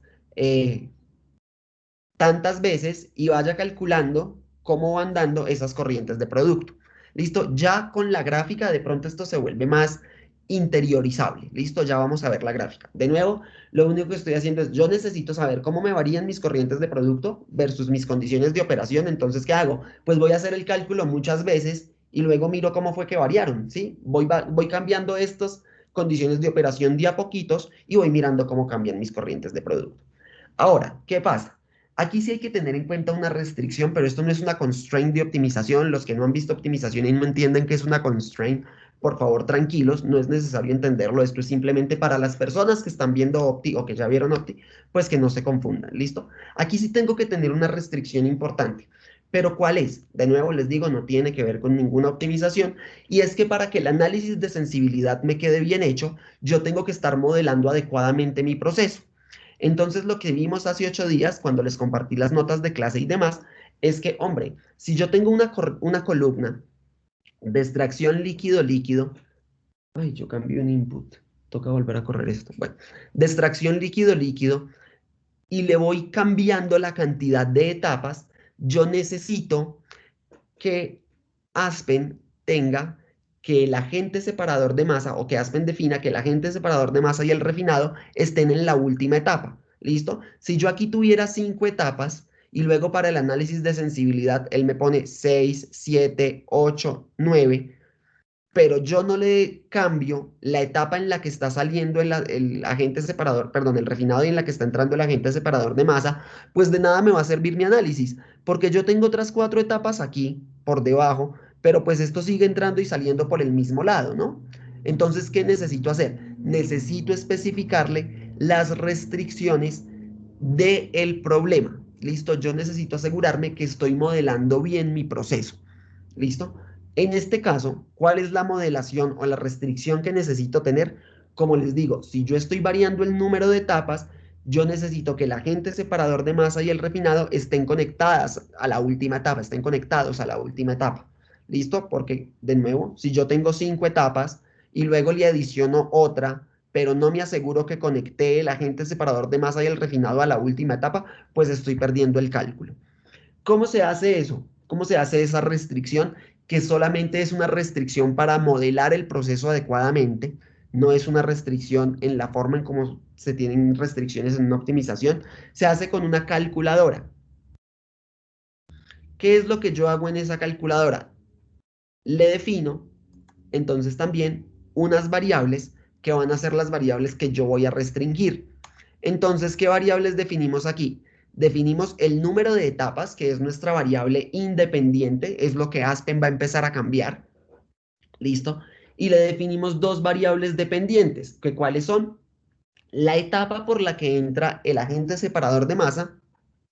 tantas veces y vaya calculando cómo van dando esas corrientes de producto. ¿Listo? Ya con la gráfica de pronto esto se vuelve más interiorizable. ¿Listo? Ya vamos a ver la gráfica. De nuevo, lo único que estoy haciendo es, yo necesito saber cómo me varían mis corrientes de producto versus mis condiciones de operación. Entonces, ¿qué hago? Pues voy a hacer el cálculo muchas veces y luego miro cómo fue que variaron, ¿sí? Voy cambiando estas condiciones de operación de a poquitos y voy mirando cómo cambian mis corrientes de producto. Ahora, ¿qué pasa? Aquí sí hay que tener en cuenta una restricción, pero esto no es una constraint de optimización. Los que no han visto optimización y no entienden qué es una constraint, por favor, tranquilos, no es necesario entenderlo. Esto es simplemente para las personas que están viendo Opti o que ya vieron Opti, pues que no se confundan, ¿listo? Aquí sí tengo que tener una restricción importante. ¿Pero cuál es? De nuevo les digo, no tiene que ver con ninguna optimización, y es que para que el análisis de sensibilidad me quede bien hecho, yo tengo que estar modelando adecuadamente mi proceso. Entonces, lo que vimos hace 8 días, cuando les compartí las notas de clase y demás, es que, hombre, si yo tengo una columna de extracción líquido-líquido, ay, yo cambié un input, toca volver a correr esto, bueno, de extracción líquido-líquido, y le voy cambiando la cantidad de etapas, yo necesito que Aspen tenga que el agente separador de masa, o que Aspen defina que el agente separador de masa y el refinado estén en la última etapa. ¿Listo? Si yo aquí tuviera 5 etapas y luego para el análisis de sensibilidad él me pone 6, 7, 8, 9, pero yo no le cambio la etapa en la que está saliendo el agente separador, perdón, el refinado, y en la que está entrando el agente separador de masa, pues de nada me va a servir mi análisis, porque yo tengo otras 4 etapas aquí por debajo, pero pues esto sigue entrando y saliendo por el mismo lado, ¿no? Entonces, ¿qué necesito hacer? Necesito especificarle las restricciones del problema. ¿Listo? Yo necesito asegurarme que estoy modelando bien mi proceso. ¿Listo? En este caso, ¿cuál es la modelación o la restricción que necesito tener? Como les digo, si yo estoy variando el número de etapas, yo necesito que el agente separador de masa y el refinado estén conectadas a la última etapa, estén conectados a la última etapa. ¿Listo? Porque, de nuevo, si yo tengo 5 etapas y luego le adiciono otra, pero no me aseguro que conecté el agente separador de masa y el refinado a la última etapa, pues estoy perdiendo el cálculo. ¿Cómo se hace eso? ¿Cómo se hace esa restricción? Que solamente es una restricción para modelar el proceso adecuadamente, no es una restricción en la forma en cómo se tienen restricciones en una optimización, se hace con una calculadora. ¿Qué es lo que yo hago en esa calculadora? Le defino, entonces también, unas variables que van a ser las variables que yo voy a restringir. Entonces, ¿qué variables definimos aquí? Definimos el número de etapas, que es nuestra variable independiente, es lo que Aspen va a empezar a cambiar. ¿Listo? Y le definimos 2 variables dependientes, que ¿cuáles son? La etapa por la que entra el agente separador de masa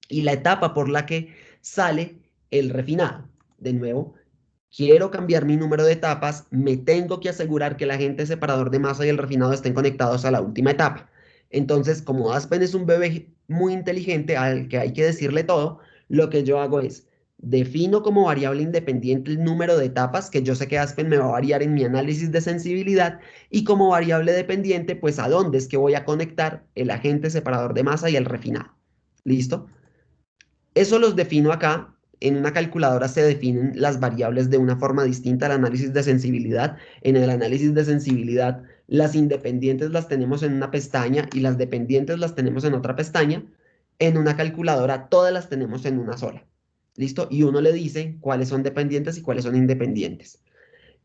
y la etapa por la que sale el refinado. De nuevo, quiero cambiar mi número de etapas, me tengo que asegurar que el agente separador de masa y el refinado estén conectados a la última etapa. Entonces, como Aspen es un bebé muy inteligente al que hay que decirle todo, lo que yo hago es, defino como variable independiente el número de etapas, que yo sé que Aspen me va a variar en mi análisis de sensibilidad, y como variable dependiente, pues a dónde es que voy a conectar el agente separador de masa y el refinado. ¿Listo? Eso los defino acá. En una calculadora se definen las variables de una forma distinta al análisis de sensibilidad. En el análisis de sensibilidad, las independientes las tenemos en una pestaña y las dependientes las tenemos en otra pestaña. En una calculadora, todas las tenemos en una sola. ¿Listo? Y uno le dice cuáles son dependientes y cuáles son independientes.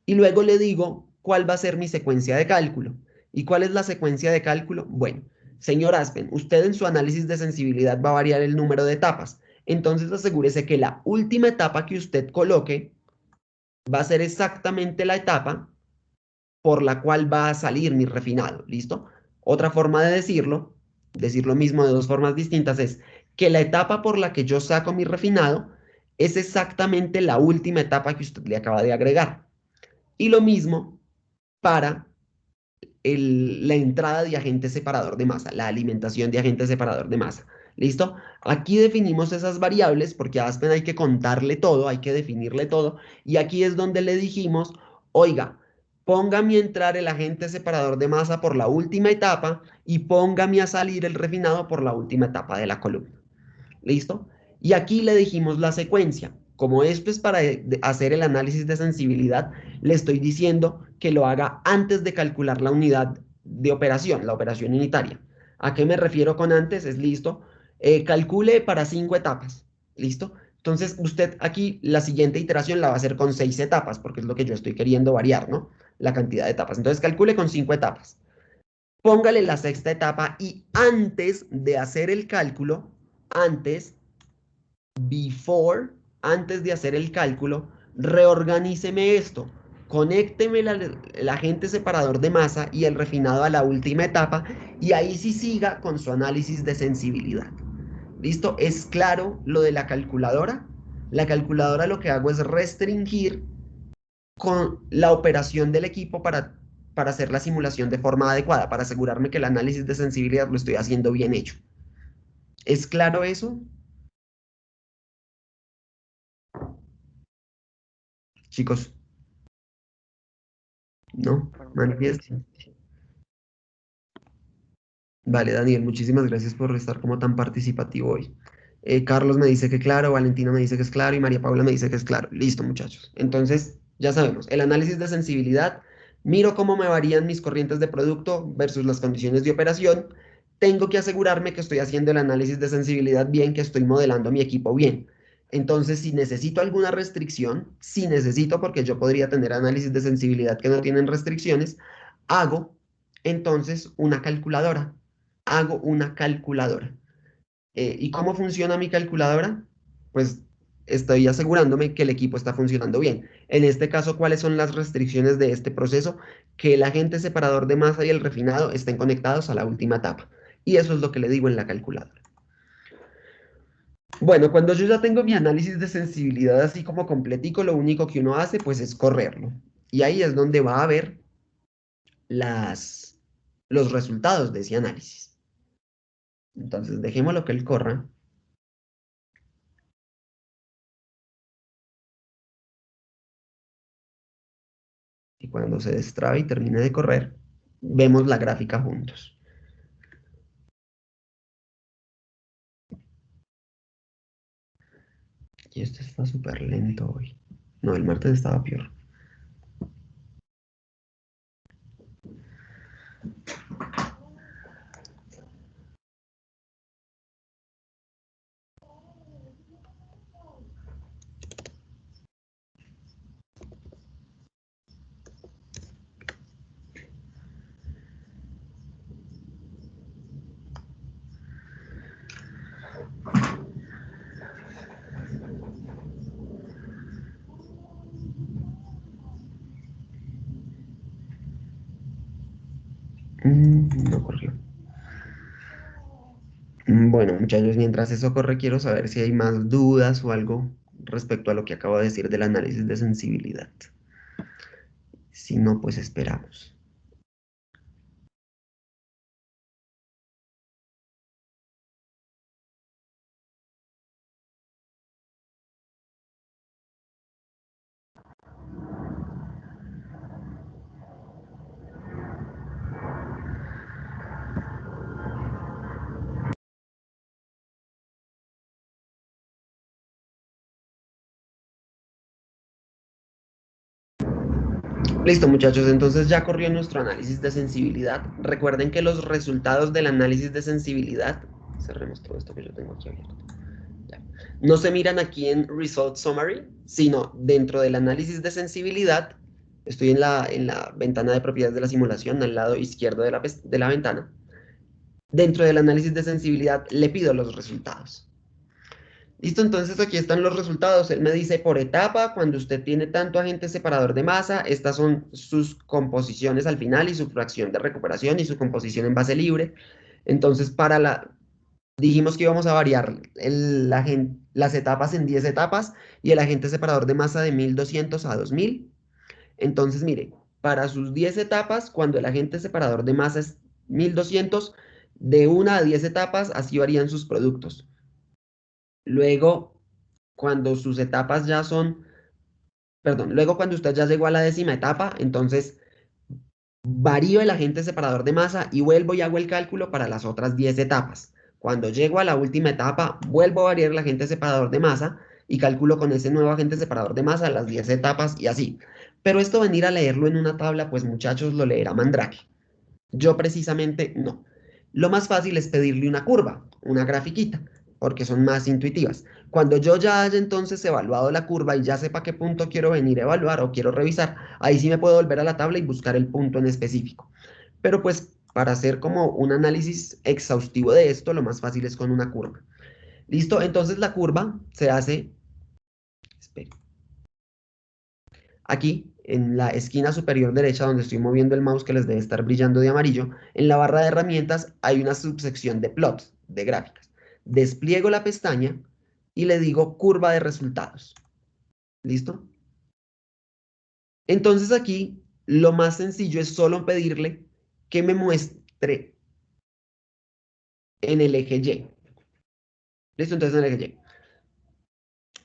Y luego le digo cuál va a ser mi secuencia de cálculo. ¿Y cuál es la secuencia de cálculo? Bueno, señor Aspen, usted en su análisis de sensibilidad va a variar el número de etapas. Entonces asegúrese que la última etapa que usted coloque va a ser exactamente la etapa por la cual va a salir mi refinado. ¿Listo? Otra forma de decir lo mismo de 2 formas distintas, es que la etapa por la que yo saco mi refinado es exactamente la última etapa que usted le acaba de agregar. Y lo mismo para la entrada de agente separador de masa, la alimentación de agente separador de masa. ¿Listo? Aquí definimos esas variables porque a Aspen hay que contarle todo, hay que definirle todo. Y aquí es donde le dijimos, oiga, póngame a entrar el agente separador de masa por la última etapa y póngame a salir el refinado por la última etapa de la columna. ¿Listo? Y aquí le dijimos la secuencia. Como esto es para hacer el análisis de sensibilidad, le estoy diciendo que lo haga antes de calcular la unidad de operación, la operación unitaria. ¿A qué me refiero con antes? Es listo. Calcule para 5 etapas. ¿Listo? Entonces, usted aquí la siguiente iteración la va a hacer con 6 etapas, porque es lo que yo estoy queriendo variar, ¿no? La cantidad de etapas. Entonces, calcule con 5 etapas. Póngale la sexta etapa y antes de hacer el cálculo, antes de hacer el cálculo, reorganíceme esto. Conécteme el agente separador de masa y el refinado a la última etapa y ahí sí siga con su análisis de sensibilidad. ¿Listo? ¿Es claro lo de la calculadora? La calculadora lo que hago es restringir con la operación del equipo para hacer la simulación de forma adecuada, para asegurarme que el análisis de sensibilidad lo estoy haciendo bien hecho. ¿Es claro eso? Chicos. ¿No? Manifiesten. Vale, Daniel, muchísimas gracias por estar como tan participativo hoy. Carlos me dice que claro, Valentina me dice que es claro y María Paula me dice que es claro. Listo, muchachos. Entonces, ya sabemos, el análisis de sensibilidad, miro cómo me varían mis corrientes de producto versus las condiciones de operación. Tengo que asegurarme que estoy haciendo el análisis de sensibilidad bien, que estoy modelando mi equipo bien. Entonces, si necesito alguna restricción, si necesito, porque yo podría tener análisis de sensibilidad que no tienen restricciones, hago entonces una calculadora. Hago una calculadora. ¿Y cómo funciona mi calculadora? Pues estoy asegurándome que el equipo está funcionando bien. En este caso, ¿cuáles son las restricciones de este proceso? Que el agente separador de masa y el refinado estén conectados a la última etapa. Y eso es lo que le digo en la calculadora. Bueno, cuando yo ya tengo mi análisis de sensibilidad así como completico, lo único que uno hace pues es correrlo. Y ahí es donde va a ver los resultados de ese análisis. Entonces, dejémoslo que él corra. Y cuando se destrabe y termine de correr, vemos la gráfica juntos. Y esto está súper lento hoy. No, el martes estaba peor. No corrió. Bueno, muchachos, mientras eso corre, quiero saber si hay más dudas o algo respecto a lo que acabo de decir del análisis de sensibilidad. Si no, pues esperamos. Listo, muchachos, entonces ya corrió nuestro análisis de sensibilidad. Recuerden que los resultados del análisis de sensibilidad, cerremos todo esto que yo tengo aquí abierto, ya, no se miran aquí en Result Summary, sino dentro del análisis de sensibilidad. Estoy en la ventana de propiedades de la simulación, al lado izquierdo de la ventana. Dentro del análisis de sensibilidad le pido los resultados. Listo, entonces aquí están los resultados. Él me dice por etapa, cuando usted tiene tanto agente separador de masa, estas son sus composiciones al final y su fracción de recuperación y su composición en base libre. Entonces, dijimos que íbamos a variar las etapas en 10 etapas y el agente separador de masa de 1200 a 2000. Entonces, mire, para sus 10 etapas, cuando el agente separador de masa es 1200, de 1 a 10 etapas, así varían sus productos. Luego, cuando sus etapas ya son, perdón, luego cuando usted ya llegó a la 10ª etapa, entonces varío el agente separador de masa y vuelvo y hago el cálculo para las otras 10 etapas. Cuando llego a la última etapa, vuelvo a variar el agente separador de masa y calculo con ese nuevo agente separador de masa las 10 etapas y así. Pero esto venir a leerlo en una tabla, pues muchachos, lo leerá Mandrake. Yo precisamente no. Lo más fácil es pedirle una curva, una grafiquita, porque son más intuitivas. Cuando yo ya haya entonces evaluado la curva y ya sepa qué punto quiero venir a evaluar o quiero revisar, ahí sí me puedo volver a la tabla y buscar el punto en específico. Pero pues para hacer como un análisis exhaustivo de esto, lo más fácil es con una curva. ¿Listo? Entonces la curva se hace, espera, aquí en la esquina superior derecha donde estoy moviendo el mouse que les debe estar brillando de amarillo, en la barra de herramientas hay una subsección de plots, de gráficas. Despliego la pestaña y le digo curva de resultados. ¿Listo? Entonces aquí lo más sencillo es solo pedirle que me muestre en el eje Y. ¿Listo? Entonces en el eje Y.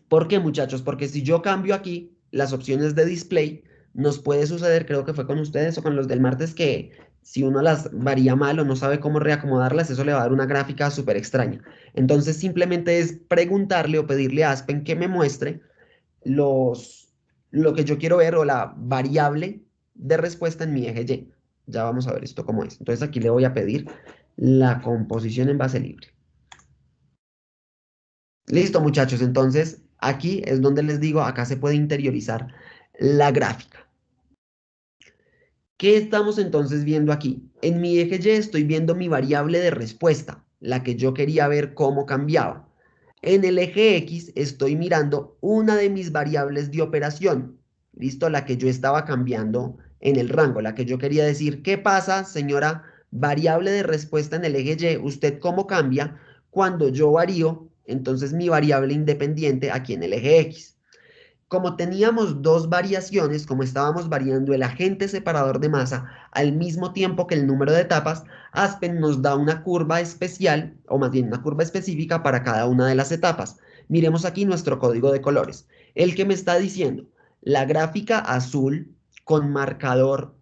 ¿Por qué, muchachos? Porque si yo cambio aquí las opciones de display, nos puede suceder, creo que fue con ustedes o con los del martes, que si uno las varía mal o no sabe cómo reacomodarlas, eso le va a dar una gráfica súper extraña. Entonces simplemente es preguntarle o pedirle a Aspen que me muestre lo que yo quiero ver o la variable de respuesta en mi eje Y. Ya vamos a ver esto cómo es. Entonces aquí le voy a pedir la composición en base libre. Listo, muchachos. Entonces, aquí es donde les digo, acá se puede interiorizar la gráfica. ¿Qué estamos entonces viendo aquí? En mi eje Y estoy viendo mi variable de respuesta, la que yo quería ver cómo cambiaba. En el eje X estoy mirando una de mis variables de operación. ¿Listo? La que yo estaba cambiando en el rango, la que yo quería decir, ¿qué pasa, señora variable de respuesta en el eje Y? ¿Usted cómo cambia cuando yo varío entonces mi variable independiente aquí en el eje X? Como teníamos dos variaciones, como estábamos variando el agente separador de masa al mismo tiempo que el número de etapas, Aspen nos da una curva especial, o más bien una curva específica para cada una de las etapas. Miremos aquí nuestro código de colores. El que me está diciendo, la gráfica azul con marcador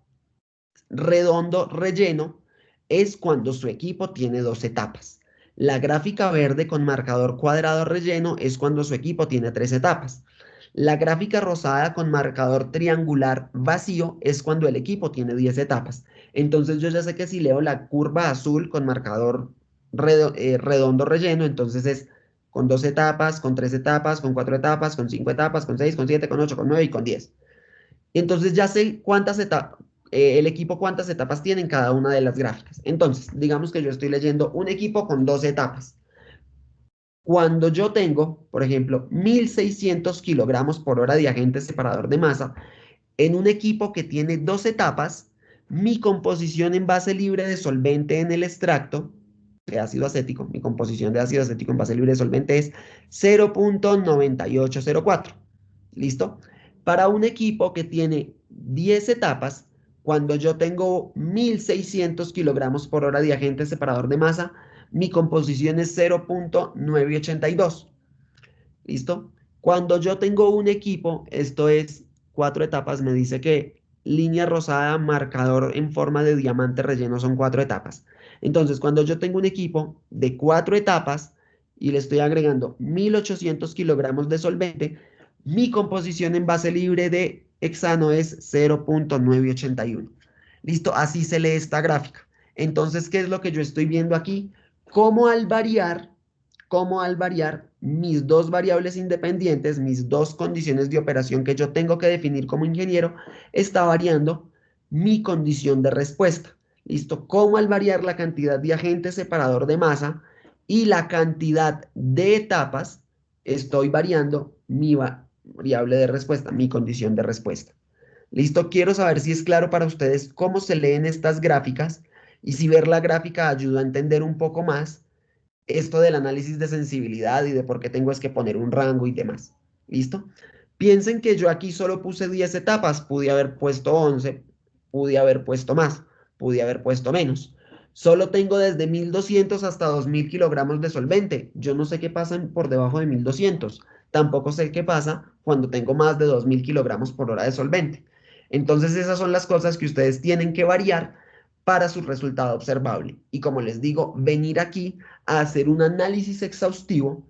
redondo relleno es cuando su equipo tiene 2 etapas. La gráfica verde con marcador cuadrado relleno es cuando su equipo tiene 3 etapas. La gráfica rosada con marcador triangular vacío es cuando el equipo tiene 10 etapas. Entonces yo ya sé que si leo la curva azul con marcador redondo relleno, entonces es con 2 etapas, con 3 etapas, con 4 etapas, con 5 etapas, con 6, con 7, con 8, con 9 y con 10. Entonces ya sé cuántas etapas, el equipo cuántas etapas tiene en cada una de las gráficas. Entonces, digamos que yo estoy leyendo un equipo con 2 etapas. Cuando yo tengo, por ejemplo, 1600 kilogramos por hora de agente separador de masa, en un equipo que tiene 2 etapas, mi composición en base libre de solvente en el extracto de ácido acético, mi composición de ácido acético en base libre de solvente es 0.9804. ¿Listo? Para un equipo que tiene 10 etapas, cuando yo tengo 1600 kilogramos por hora de agente separador de masa, mi composición es 0.982. ¿Listo? Cuando yo tengo un equipo, esto es 4 etapas, me dice que línea rosada, marcador en forma de diamante relleno son 4 etapas. Entonces, cuando yo tengo un equipo de 4 etapas y le estoy agregando 1800 kilogramos de solvente, mi composición en base libre de hexano es 0.981. ¿Listo? Así se lee esta gráfica. Entonces, ¿qué es lo que yo estoy viendo aquí? Cómo al variar mis dos variables independientes, mis dos condiciones de operación que yo tengo que definir como ingeniero, está variando mi condición de respuesta. ¿Listo? Cómo al variar la cantidad de agente separador de masa y la cantidad de etapas, estoy variando mi variable de respuesta, mi condición de respuesta. ¿Listo? Quiero saber si es claro para ustedes cómo se leen estas gráficas y si ver la gráfica ayuda a entender un poco más esto del análisis de sensibilidad y de por qué tengo es que poner un rango y demás. ¿Listo? Piensen que yo aquí solo puse 10 etapas, pude haber puesto 11, pude haber puesto más, pude haber puesto menos. Solo tengo desde 1200 hasta 2000 kilogramos de solvente. Yo no sé qué pasa por debajo de 1200. Tampoco sé qué pasa cuando tengo más de 2000 kilogramos por hora de solvente. Entonces esas son las cosas que ustedes tienen que variar para su resultado observable. Y como les digo, venir aquí a hacer un análisis exhaustivo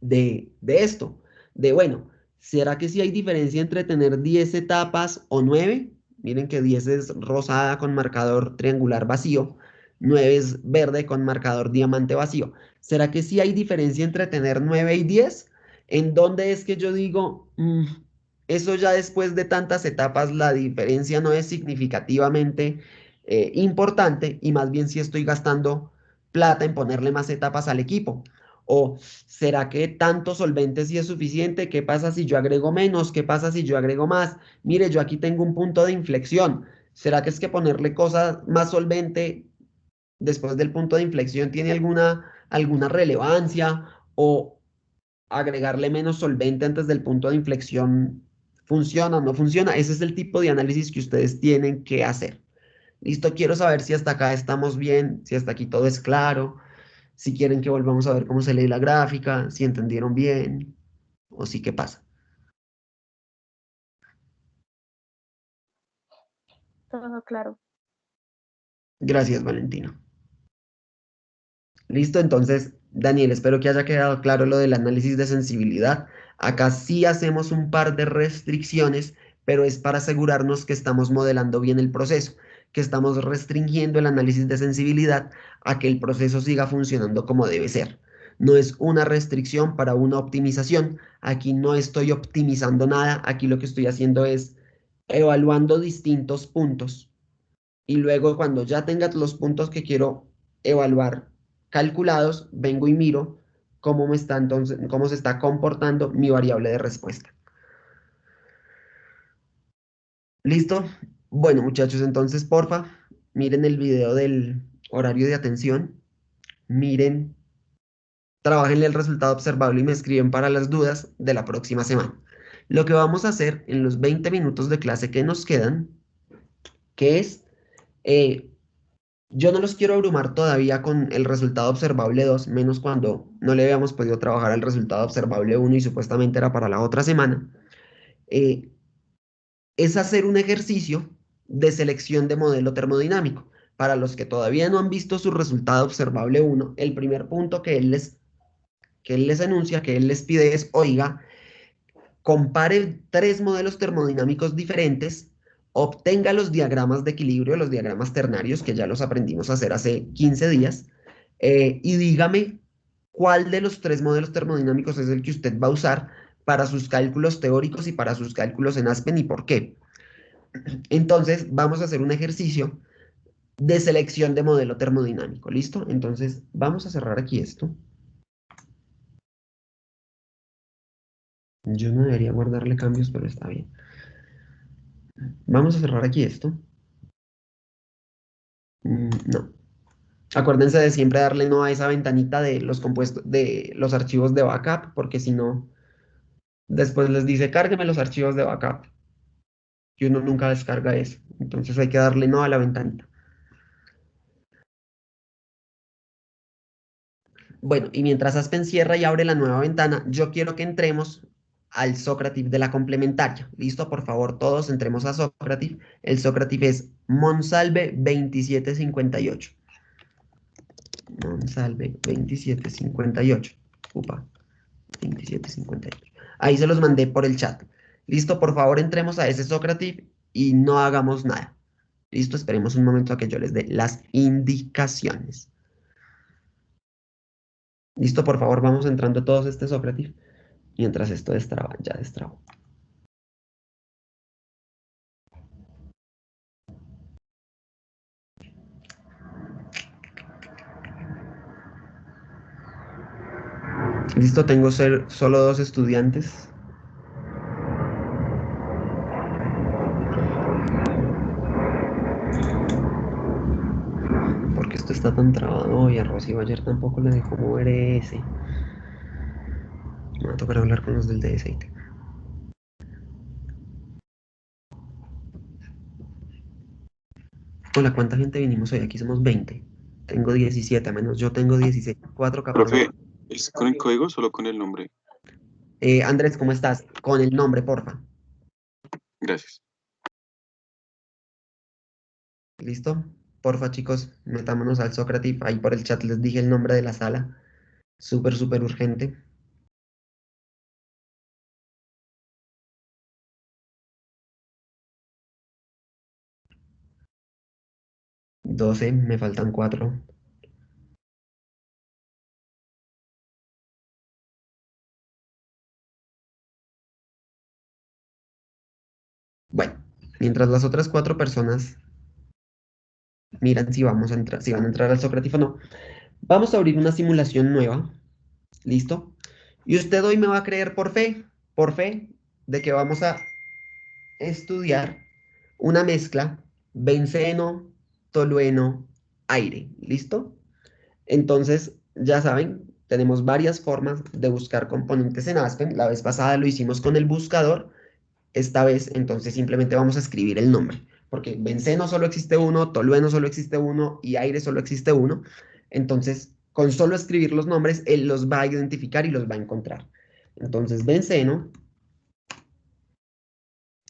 de esto, de bueno, ¿será que sí hay diferencia entre tener 10 etapas o 9? Miren que 10 es rosada con marcador triangular vacío, 9 es verde con marcador diamante vacío. ¿Será que sí hay diferencia entre tener 9 y 10? ¿En dónde es que yo digo, eso ya después de tantas etapas la diferencia no es significativamente importante y más bien si estoy gastando plata en ponerle más etapas al equipo? ¿O será que tanto solvente sí es suficiente? ¿Qué pasa si yo agrego menos? ¿Qué pasa si yo agrego más? Mire, yo aquí tengo un punto de inflexión. ¿Será que es que ponerle cosas más solvente después del punto de inflexión tiene alguna relevancia? ¿O agregarle menos solvente antes del punto de inflexión funciona o no funciona? Ese es el tipo de análisis que ustedes tienen que hacer. Listo, quiero saber si hasta acá estamos bien, si hasta aquí todo es claro, si quieren que volvamos a ver cómo se lee la gráfica, si entendieron bien o si qué pasa. Todo claro. Gracias, Valentina. Listo, entonces, Daniel, espero que haya quedado claro lo del análisis de sensibilidad. Acá sí hacemos un par de restricciones, pero es para asegurarnos que estamos modelando bien el proceso, que estamos restringiendo el análisis de sensibilidad a que el proceso siga funcionando como debe ser. No es una restricción para una optimización. Aquí no estoy optimizando nada. Aquí lo que estoy haciendo es evaluando distintos puntos y luego cuando ya tenga los puntos que quiero evaluar calculados, vengo y miro cómo me está entonces, cómo se está comportando mi variable de respuesta. ¿Listo? Bueno, muchachos, entonces, porfa, miren el video del horario de atención, miren, trabajen el resultado observable y me escriben para las dudas de la próxima semana. Lo que vamos a hacer en los 20 minutos de clase que nos quedan, que es yo no los quiero abrumar todavía con el resultado observable 2, menos cuando no le habíamos podido trabajar al resultado observable 1 y supuestamente era para la otra semana. Eh, es hacer un ejercicio de selección de modelo termodinámico. Para los que todavía no han visto su resultado observable 1, el primer punto que él les enuncia, que él les pide es, oiga, compare 3 modelos termodinámicos diferentes, obtenga los diagramas de equilibrio, los diagramas ternarios, que ya los aprendimos a hacer hace 15 días, y dígame cuál de los 3 modelos termodinámicos es el que usted va a usar para sus cálculos teóricos y para sus cálculos en Aspen y por qué. Entonces, vamos a hacer un ejercicio de selección de modelo termodinámico, ¿listo? Entonces, vamos a cerrar aquí esto. Yo no debería guardarle cambios, pero está bien. Vamos a cerrar aquí esto. No. Acuérdense de siempre darle no a esa ventanita de los compuestos, de los archivos de backup, porque si no, después les dice cárgueme los archivos de backup. Y uno nunca descarga eso. Entonces hay que darle no a la ventanita. Bueno, y mientras Aspen cierra y abre la nueva ventana, yo quiero que entremos al Socrative de la complementaria. ¿Listo? Por favor, todos entremos a Socrative. El Socrative es Monsalve 2758. Monsalve 2758. Upa, 2758. Ahí se los mandé por el chat. Listo, por favor, entremos a ese Socrative y no hagamos nada. Listo, esperemos un momento a que yo les dé las indicaciones. Listo, por favor, vamos entrando todos a este Socrative mientras esto destraba, ya destrabo. Listo, tengo solo 2 estudiantes. Porque esto está tan trabado y a Rocío ayer tampoco le dejó mover ese. Me va a tocar hablar con los del DSIT. Hola, ¿cuánta gente vinimos hoy? Aquí somos 20. Tengo 17, menos yo tengo 16. 4 Profe, ¿es con el código o solo con el nombre? Andrés, ¿cómo estás? Con el nombre, porfa. Gracias. ¿Listo? Porfa, chicos, metámonos al Socrative. Ahí por el chat les dije el nombre de la sala. Súper, súper urgente. 12, me faltan 4. Bueno, mientras las otras 4 personas miran si vamos a entrar, si van a entrar al Sócrates o no, vamos a abrir una simulación nueva. ¿Listo? Y usted hoy me va a creer por fe, de que vamos a estudiar una mezcla benceno, tolueno, aire. ¿Listo? Entonces, ya saben, tenemos varias formas de buscar componentes en Aspen. La vez pasada lo hicimos con el buscador. Esta vez, entonces, simplemente vamos a escribir el nombre. Porque benceno solo existe uno, tolueno solo existe uno y aire solo existe uno. Entonces, con solo escribir los nombres, él los va a identificar y los va a encontrar. Entonces, benceno.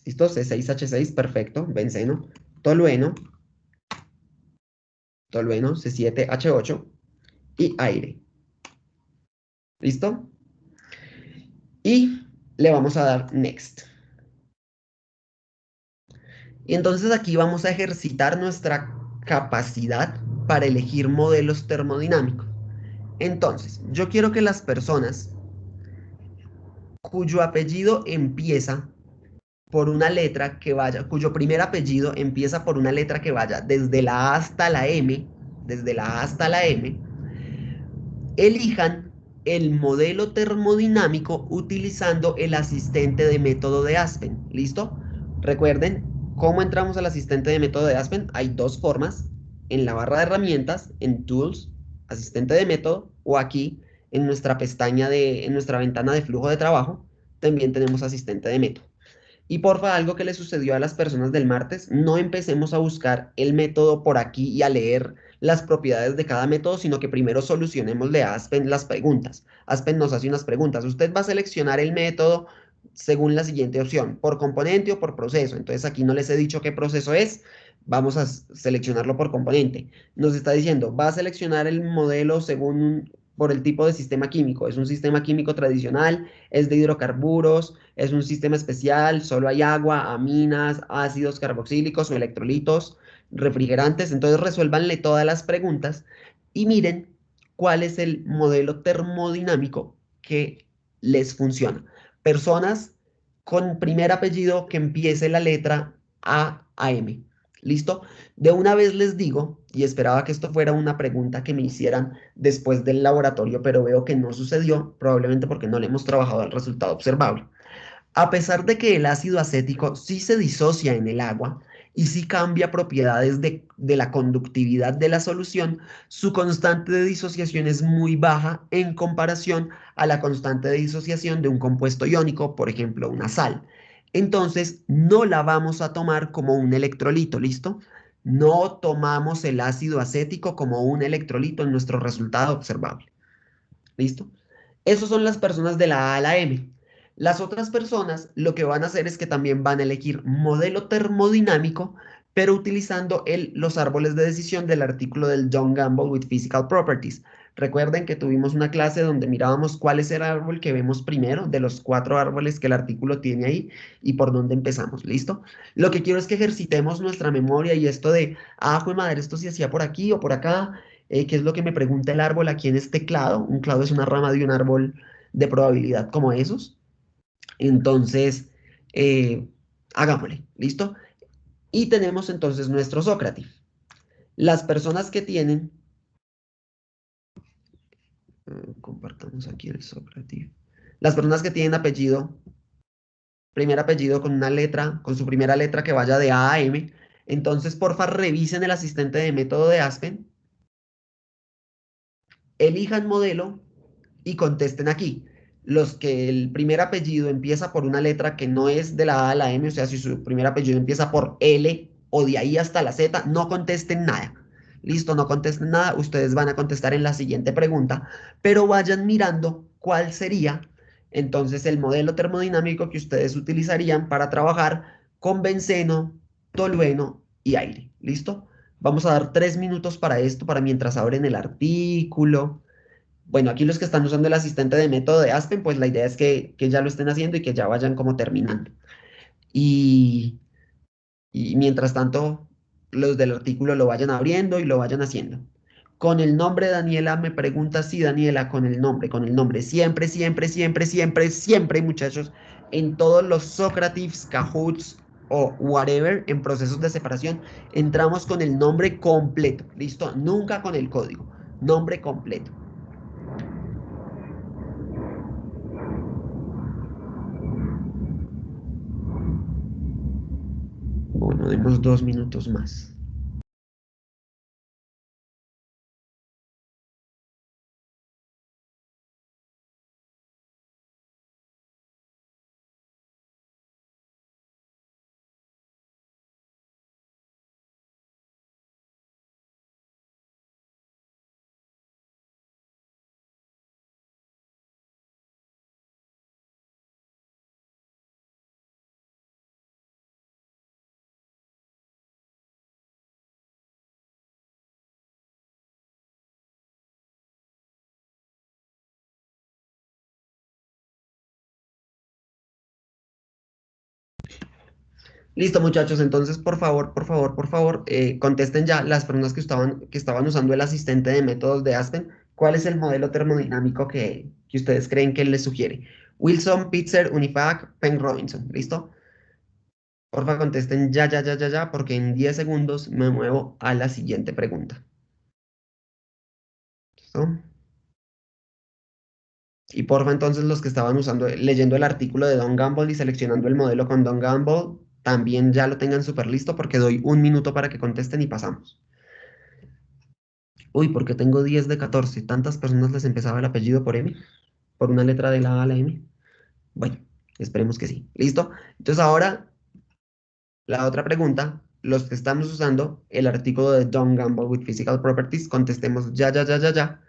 ¿Listo? C6H6, perfecto. Benceno. Tolueno. Tolueno, C7H8. Y aire. ¿Listo? Y le vamos a dar Next. Y entonces aquí vamos a ejercitar nuestra capacidad para elegir modelos termodinámicos. Entonces, yo quiero que las personas cuyo apellido empieza por una letra que vaya, cuyo primer apellido empieza por una letra que vaya desde la A hasta la M, desde la A hasta la M, elijan el modelo termodinámico utilizando el asistente de método de Aspen. ¿Listo? Recuerden, ¿cómo entramos al asistente de método de Aspen? Hay dos formas, en la barra de herramientas, en Tools, asistente de método, o aquí en nuestra pestaña en nuestra ventana de flujo de trabajo, también tenemos asistente de método. Y porfa, algo que le sucedió a las personas del martes, no empecemos a buscar el método por aquí y a leer las propiedades de cada método, sino que primero solucionémosle a Aspen las preguntas. Aspen nos hace unas preguntas. Usted va a seleccionar el método según la siguiente opción, por componente o por proceso. Entonces aquí no les he dicho qué proceso es, vamos a seleccionarlo por componente. Nos está diciendo, va a seleccionar el modelo por el tipo de sistema químico. Es un sistema químico tradicional, es de hidrocarburos, es un sistema especial, solo hay agua, aminas, ácidos carboxílicos o electrolitos, refrigerantes. Entonces resuélvanle todas las preguntas y miren cuál es el modelo termodinámico que les funciona. Personas con primer apellido que empiece la letra A a M. ¿Listo? De una vez les digo, y esperaba que esto fuera una pregunta que me hicieran después del laboratorio, pero veo que no sucedió, probablemente porque no le hemos trabajado el resultado observable. A pesar de que el ácido acético sí se disocia en el agua y sí cambia propiedades de la conductividad de la solución, su constante de disociación es muy baja en comparación a la constante de disociación de un compuesto iónico, por ejemplo, una sal. Entonces, no la vamos a tomar como un electrolito, ¿listo? No tomamos el ácido acético como un electrolito en nuestro resultado observable. ¿Listo? Esos son las personas de la A a la M. Las otras personas lo que van a hacer es que también van a elegir modelo termodinámico, pero utilizando los árboles de decisión del artículo del John Gamble with Physical Properties. Recuerden que tuvimos una clase donde mirábamos cuál es el árbol que vemos primero de los 4 árboles que el artículo tiene ahí y por dónde empezamos, ¿listo? Lo que quiero es que ejercitemos nuestra memoria y esto de, jue madre, esto se hacía por aquí o por acá, qué es lo que me pregunta el árbol aquí en este clado. Un clado es una rama de un árbol de probabilidad como esos. Entonces, hagámosle, ¿listo? Y tenemos entonces nuestro Sócrates. Las personas que tienen, compartamos aquí el Sócrates. Las personas que tienen primer apellido con una letra, con su primera letra que vaya de A a M, entonces porfa revisen el asistente de método de Aspen, elijan modelo y contesten aquí. Los que el primer apellido empieza por una letra que no es de la A a la M, o sea, si su primer apellido empieza por L o de ahí hasta la Z, no contesten nada. Listo, no contesten nada. Ustedes van a contestar en la siguiente pregunta, pero vayan mirando cuál sería entonces el modelo termodinámico que ustedes utilizarían para trabajar con benceno, tolueno y aire. ¿Listo? Vamos a dar 3 minutos para esto, para mientras abren el artículo. Bueno, aquí los que están usando el asistente de método de Aspen, pues la idea es que ya lo estén haciendo y que ya vayan como terminando. Y mientras tanto, los del artículo lo vayan abriendo y lo vayan haciendo. Con el nombre Daniela me pregunta si Daniela, con el nombre. Siempre, siempre, siempre, siempre, siempre, muchachos, en todos los Socrates, Kahoots o whatever, en procesos de separación, entramos con el nombre completo. ¿Listo? Nunca con el código. Nombre completo. Bueno, demos 2 minutos más. Listo, muchachos, entonces por favor, contesten ya las personas que estaban usando el asistente de métodos de Aspen. ¿Cuál es el modelo termodinámico que ustedes creen que les sugiere? Wilson, Pitzer, Unifac, Penn Robinson. ¿Listo? Porfa, contesten ya, ya, ya, ya, ya, porque en 10 segundos me muevo a la siguiente pregunta. ¿Listo? Y porfa, entonces los que estaban leyendo el artículo de Don Gamble y seleccionando el modelo con Don Gamble, también ya lo tengan súper listo porque doy 1 minuto para que contesten y pasamos. Uy, porque tengo 10 de 14. ¿Tantas personas les empezaba el apellido por M? ¿Por una letra de la A a la M? Bueno, esperemos que sí. ¿Listo? Entonces ahora, la otra pregunta. Los que estamos usando el artículo de Don Gamble with Physical Properties, contestemos ya, ya, ya, ya, ya.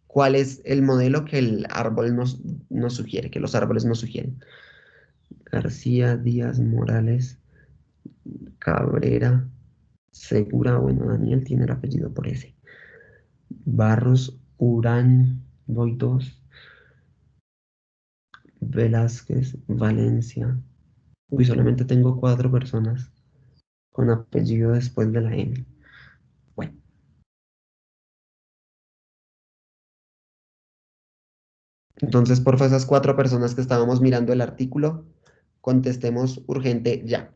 ¿Cuál es el modelo que el árbol nos sugiere, que los árboles nos sugieren? García, Díaz, Morales, Cabrera, Segura. Bueno, Daniel tiene el apellido por ese. Barros, Urán, voy 2. Velázquez, Valencia. Uy, solamente tengo 4 personas con apellido después de la N. Bueno. Entonces, porfa, esas 4 personas que estábamos mirando el artículo, contestemos urgente ya.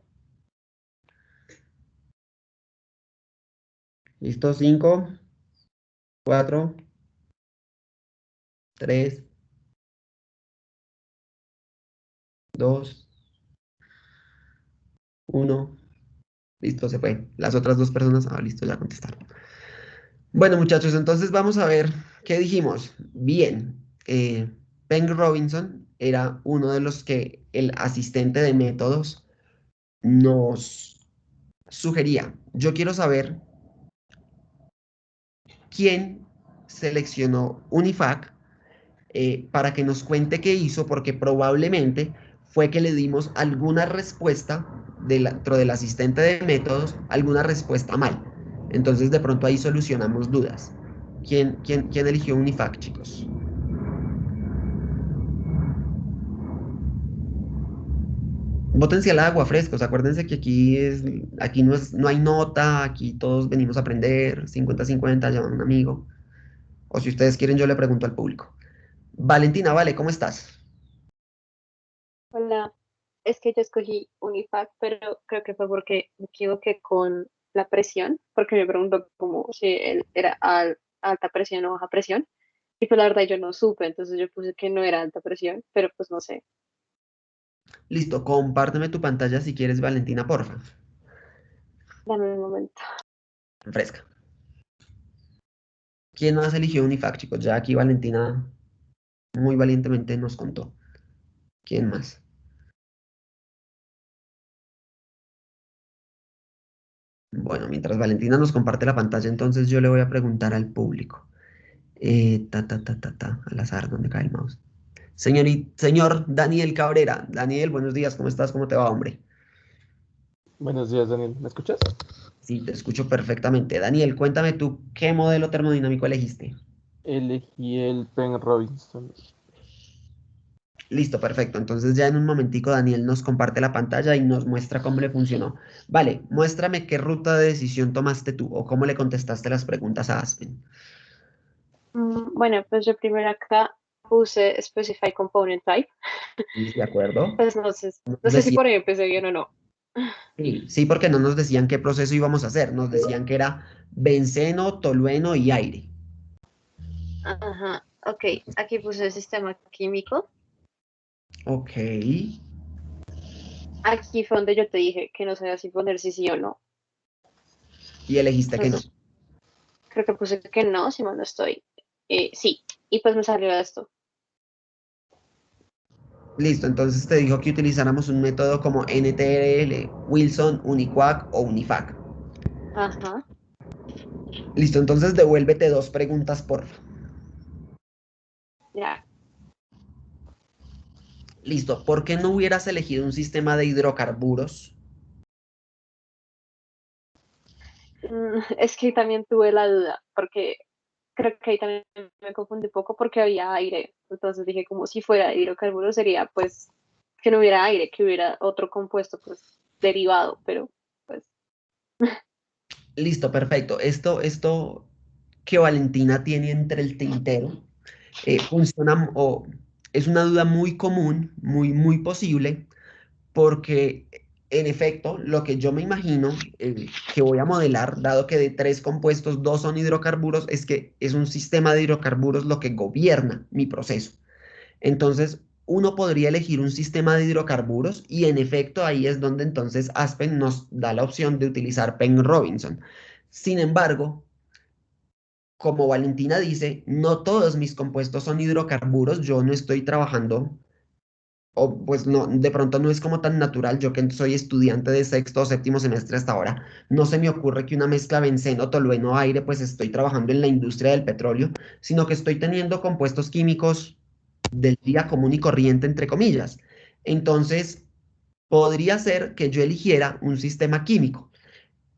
¿Listo? 5, 4, 3, 2, 1. Listo, se fue. Las otras 2 personas, listo, ya contestaron. Bueno, muchachos, entonces vamos a ver qué dijimos. Bien, Penn Robinson era uno de los que el asistente de métodos nos sugería. Yo quiero saber quién seleccionó Unifac para que nos cuente qué hizo, porque probablemente fue que le dimos alguna respuesta dentro del asistente de métodos, alguna respuesta mal. Entonces de pronto ahí solucionamos dudas. ¿Quién eligió Unifac, chicos? Bótense al agua, frescos. Acuérdense que aquí no hay nota, aquí todos venimos a aprender, 50-50, llaman a un amigo. O si ustedes quieren, yo le pregunto al público. Valentina, vale, ¿cómo estás? Hola, es que yo escogí Unifac, pero creo que fue porque me equivoqué con la presión, porque me preguntó como si él era alta presión o baja presión, y pues la verdad yo no supe, entonces yo puse que no era alta presión, pero pues no sé. Listo, compárteme tu pantalla si quieres, Valentina, porfa. Dame un momento. Fresca. ¿Quién más eligió Unifac, chicos? Ya aquí Valentina muy valientemente nos contó. ¿Quién más? Bueno, mientras Valentina nos comparte la pantalla, entonces yo le voy a preguntar al público. Al azar, ¿dónde cae el mouse? Señor Daniel Cabrera. Daniel, buenos días, ¿cómo estás? ¿Cómo te va, hombre? Buenos días, Daniel. ¿Me escuchas? Sí, te escucho perfectamente. Daniel, cuéntame tú, ¿qué modelo termodinámico elegiste? Elegí el Penn Robinson. Listo, perfecto. Entonces ya en un momentico Daniel nos comparte la pantalla y nos muestra cómo le funcionó. Vale, muéstrame qué ruta de decisión tomaste tú o cómo le contestaste las preguntas a Aspen. Bueno, pues yo primero acá puse Specify Component Type. Sí, ¿de acuerdo? Pues no sé, Nos no sé si decían, por ahí empecé bien o no. sí, porque no nos decían qué proceso íbamos a hacer. Nos decían que era benceno, tolueno y aire. Ajá, ok. Aquí puse sistema químico. Ok. Aquí fue donde yo te dije que no sabía si poner si sí o no. Y elegiste que no. Entonces, creo que puse que no, si mal no estoy. Sí, y pues me salió esto. Listo, entonces te dijo que utilizáramos un método como NTRL, Wilson, Uniquac o Unifac. Ajá, Listo, entonces devuélvete 2 preguntas, por favor. ya. Listo, ¿por qué no hubieras elegido un sistema de hidrocarburos? Es que también tuve la duda, porque creo que ahí también me confundí un poco porque había aire. Entonces dije, como si fuera hidrocarburos sería pues que no hubiera aire, que hubiera otro compuesto pues derivado, pero pues Listo, perfecto. Esto que Valentina tiene entre el tintero funciona o es una duda muy común, muy posible, porque en efecto, lo que yo me imagino que voy a modelar, dado que de 3 compuestos 2 son hidrocarburos, es que es un sistema de hidrocarburos lo que gobierna mi proceso. Entonces, uno podría elegir un sistema de hidrocarburos y en efecto ahí es donde entonces Aspen nos da la opción de utilizar Penn Robinson. Sin embargo, como Valentina dice, no todos mis compuestos son hidrocarburos, yo no estoy trabajando, o pues no, de pronto no es como tan natural, yo que soy estudiante de sexto o séptimo semestre hasta ahora, no se me ocurre que una mezcla benceno, tolueno, aire, pues estoy trabajando en la industria del petróleo, sino que estoy teniendo compuestos químicos del día común y corriente, entre comillas. Entonces, podría ser que yo eligiera un sistema químico.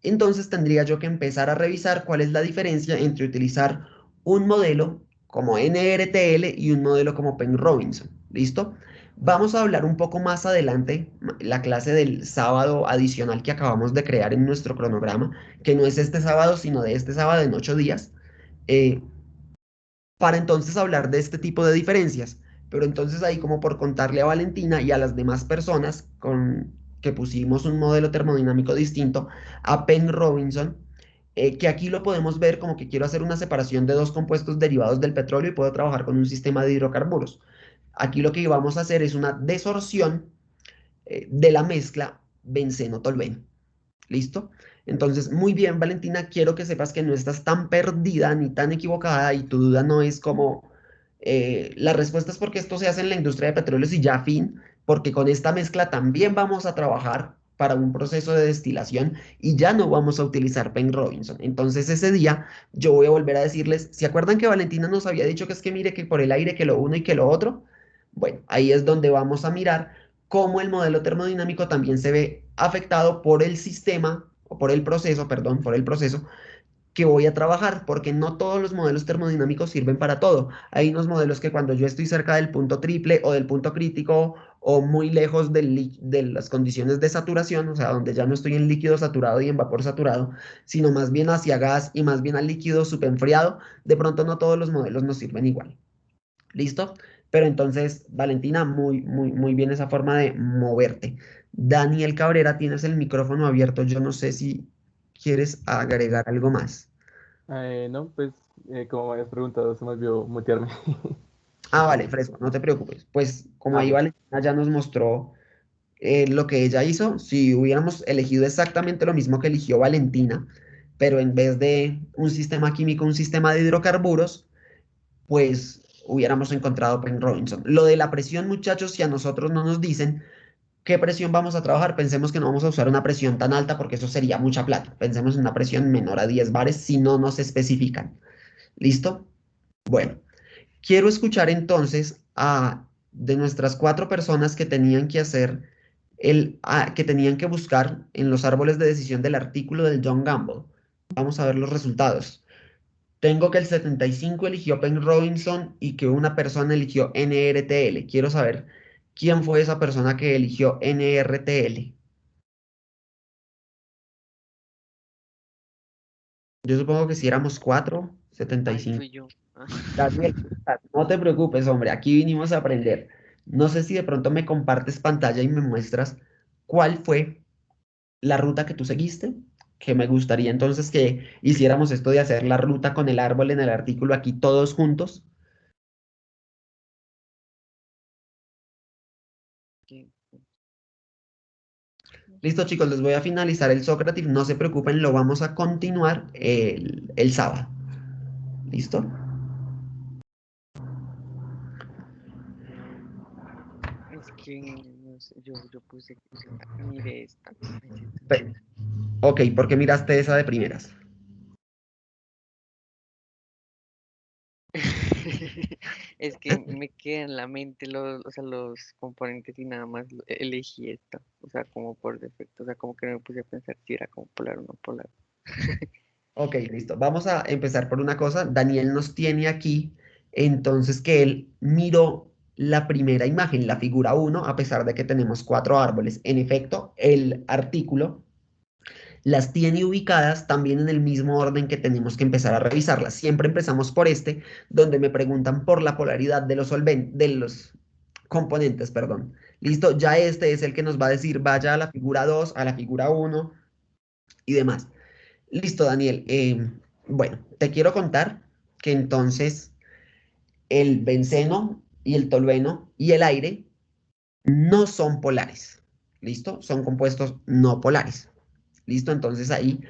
Entonces tendría yo que empezar a revisar cuál es la diferencia entre utilizar un modelo como NRTL y un modelo como Penn Robinson. ¿Listo? Vamos a hablar un poco más adelante, la clase del sábado adicional que acabamos de crear en nuestro cronograma, que no es este sábado, sino de este sábado en 8 días, eh, para entonces hablar de este tipo de diferencias. Pero entonces ahí como por contarle a Valentina y a las demás personas con que pusimos un modelo termodinámico distinto a Penn Robinson, que aquí lo podemos ver como que quiero hacer una separación de 2 compuestos derivados del petróleo y puedo trabajar con un sistema de hidrocarburos. Aquí lo que vamos a hacer es una desorción de la mezcla benceno-tolueno. ¿Listo? Entonces, muy bien, Valentina, quiero que sepas que no estás tan perdida ni tan equivocada y tu duda no es como la respuesta es porque esto se hace en la industria de petróleos y ya fin, porque con esta mezcla también vamos a trabajar para un proceso de destilación y ya no vamos a utilizar Penn Robinson. Entonces ese día yo voy a volver a decirles, ¿se acuerdan que Valentina nos había dicho que es que mire que por el aire que lo uno y que lo otro? Bueno, ahí es donde vamos a mirar cómo el modelo termodinámico también se ve afectado por el sistema, o por el proceso, perdón, por el proceso que voy a trabajar, porque no todos los modelos termodinámicos sirven para todo. Hay unos modelos que cuando yo estoy cerca del punto triple o del punto crítico o muy lejos de las condiciones de saturación, o sea, donde ya no estoy en líquido saturado y en vapor saturado, sino más bien hacia gas y más bien al líquido subenfriado, de pronto no todos los modelos nos sirven igual. ¿Listo? Pero entonces, Valentina, muy bien esa forma de moverte. Daniel Cabrera, tienes el micrófono abierto. Yo no sé si quieres agregar algo más. No, pues como me habías preguntado, se me olvidó mutearme. Ah, vale, fresco, no te preocupes. Pues como Ah, ahí ok. Valentina ya nos mostró lo que ella hizo, si hubiéramos elegido exactamente lo mismo que eligió Valentina, pero en vez de un sistema químico, un sistema de hidrocarburos, pues hubiéramos encontrado Penn Robinson. Lo de la presión, muchachos, si a nosotros no nos dicen qué presión vamos a trabajar, pensemos que no vamos a usar una presión tan alta porque eso sería mucha plata. Pensemos en una presión menor a 10 bares si no nos especifican. ¿Listo? Bueno, quiero escuchar entonces a de nuestras 4 personas que tenían que hacer que tenían que buscar en los árboles de decisión del artículo del John Gamble. Vamos a ver los resultados. Tengo que el 75 eligió Penn Robinson y que una persona eligió NRTL. Quiero saber ¿Quién fue esa persona que eligió NRTL? Yo supongo que si éramos 4, Ay, 75. fui yo. Ah. Daniel, no te preocupes, hombre, aquí vinimos a aprender. No sé si de pronto me compartes pantalla y me muestras cuál fue la ruta que tú seguiste, que me gustaría entonces que hiciéramos esto de hacer la ruta con el árbol en el artículo aquí todos juntos. ¿Qué? Listo, chicos, les voy a finalizar el Sócrates, no se preocupen, lo vamos a continuar el sábado. ¿Listo? Es que, no sé, yo puse, o sea, mire esta. Ay, sí, Pe- Ok, ¿por qué miraste esa de primeras? Es que me queda en la mente o sea, los componentes y nada más elegí esta, o sea, como por defecto, o sea, como que no me puse a pensar si era como polar o no polar. Ok, listo. Vamos a empezar por una cosa. Daniel nos tiene aquí, entonces que él miró la primera imagen, la figura uno, a pesar de que tenemos 4 árboles. En efecto, el artículo las tiene ubicadas también en el mismo orden que tenemos que empezar a revisarlas. Siempre empezamos por este, donde me preguntan por la polaridad de de los componentes, perdón. Listo, ya este es el que nos va a decir vaya a la figura 2, a la figura uno y demás. Listo, Daniel. Bueno, te quiero contar que entonces el benceno y el tolueno y el aire no son polares. ¿Listo? Son compuestos no polares. ¿Listo? Entonces ahí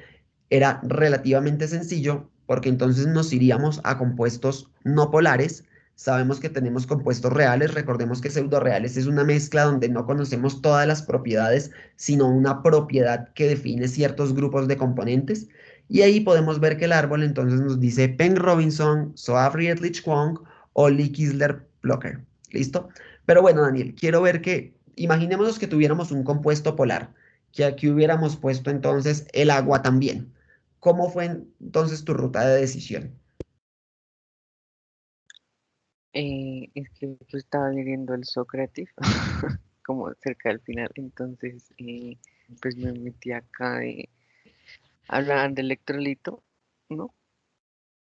era relativamente sencillo porque entonces nos iríamos a compuestos no polares. Sabemos que tenemos compuestos reales. Recordemos que pseudoreales es una mezcla donde no conocemos todas las propiedades, sino una propiedad que define ciertos grupos de componentes. Y ahí podemos ver que el árbol entonces nos dice Penn Robinson, Soave Friedrich Kwong o Lee Kisler Blocker. ¿Listo? Pero bueno, Daniel, quiero ver que, imaginémonos que tuviéramos un compuesto polar, que aquí hubiéramos puesto entonces el agua también. ¿Cómo fue entonces tu ruta de decisión? Es que pues estaba leyendo el Sócrates, como cerca del final, entonces pues me metí acá hablaban de electrolito, ¿no?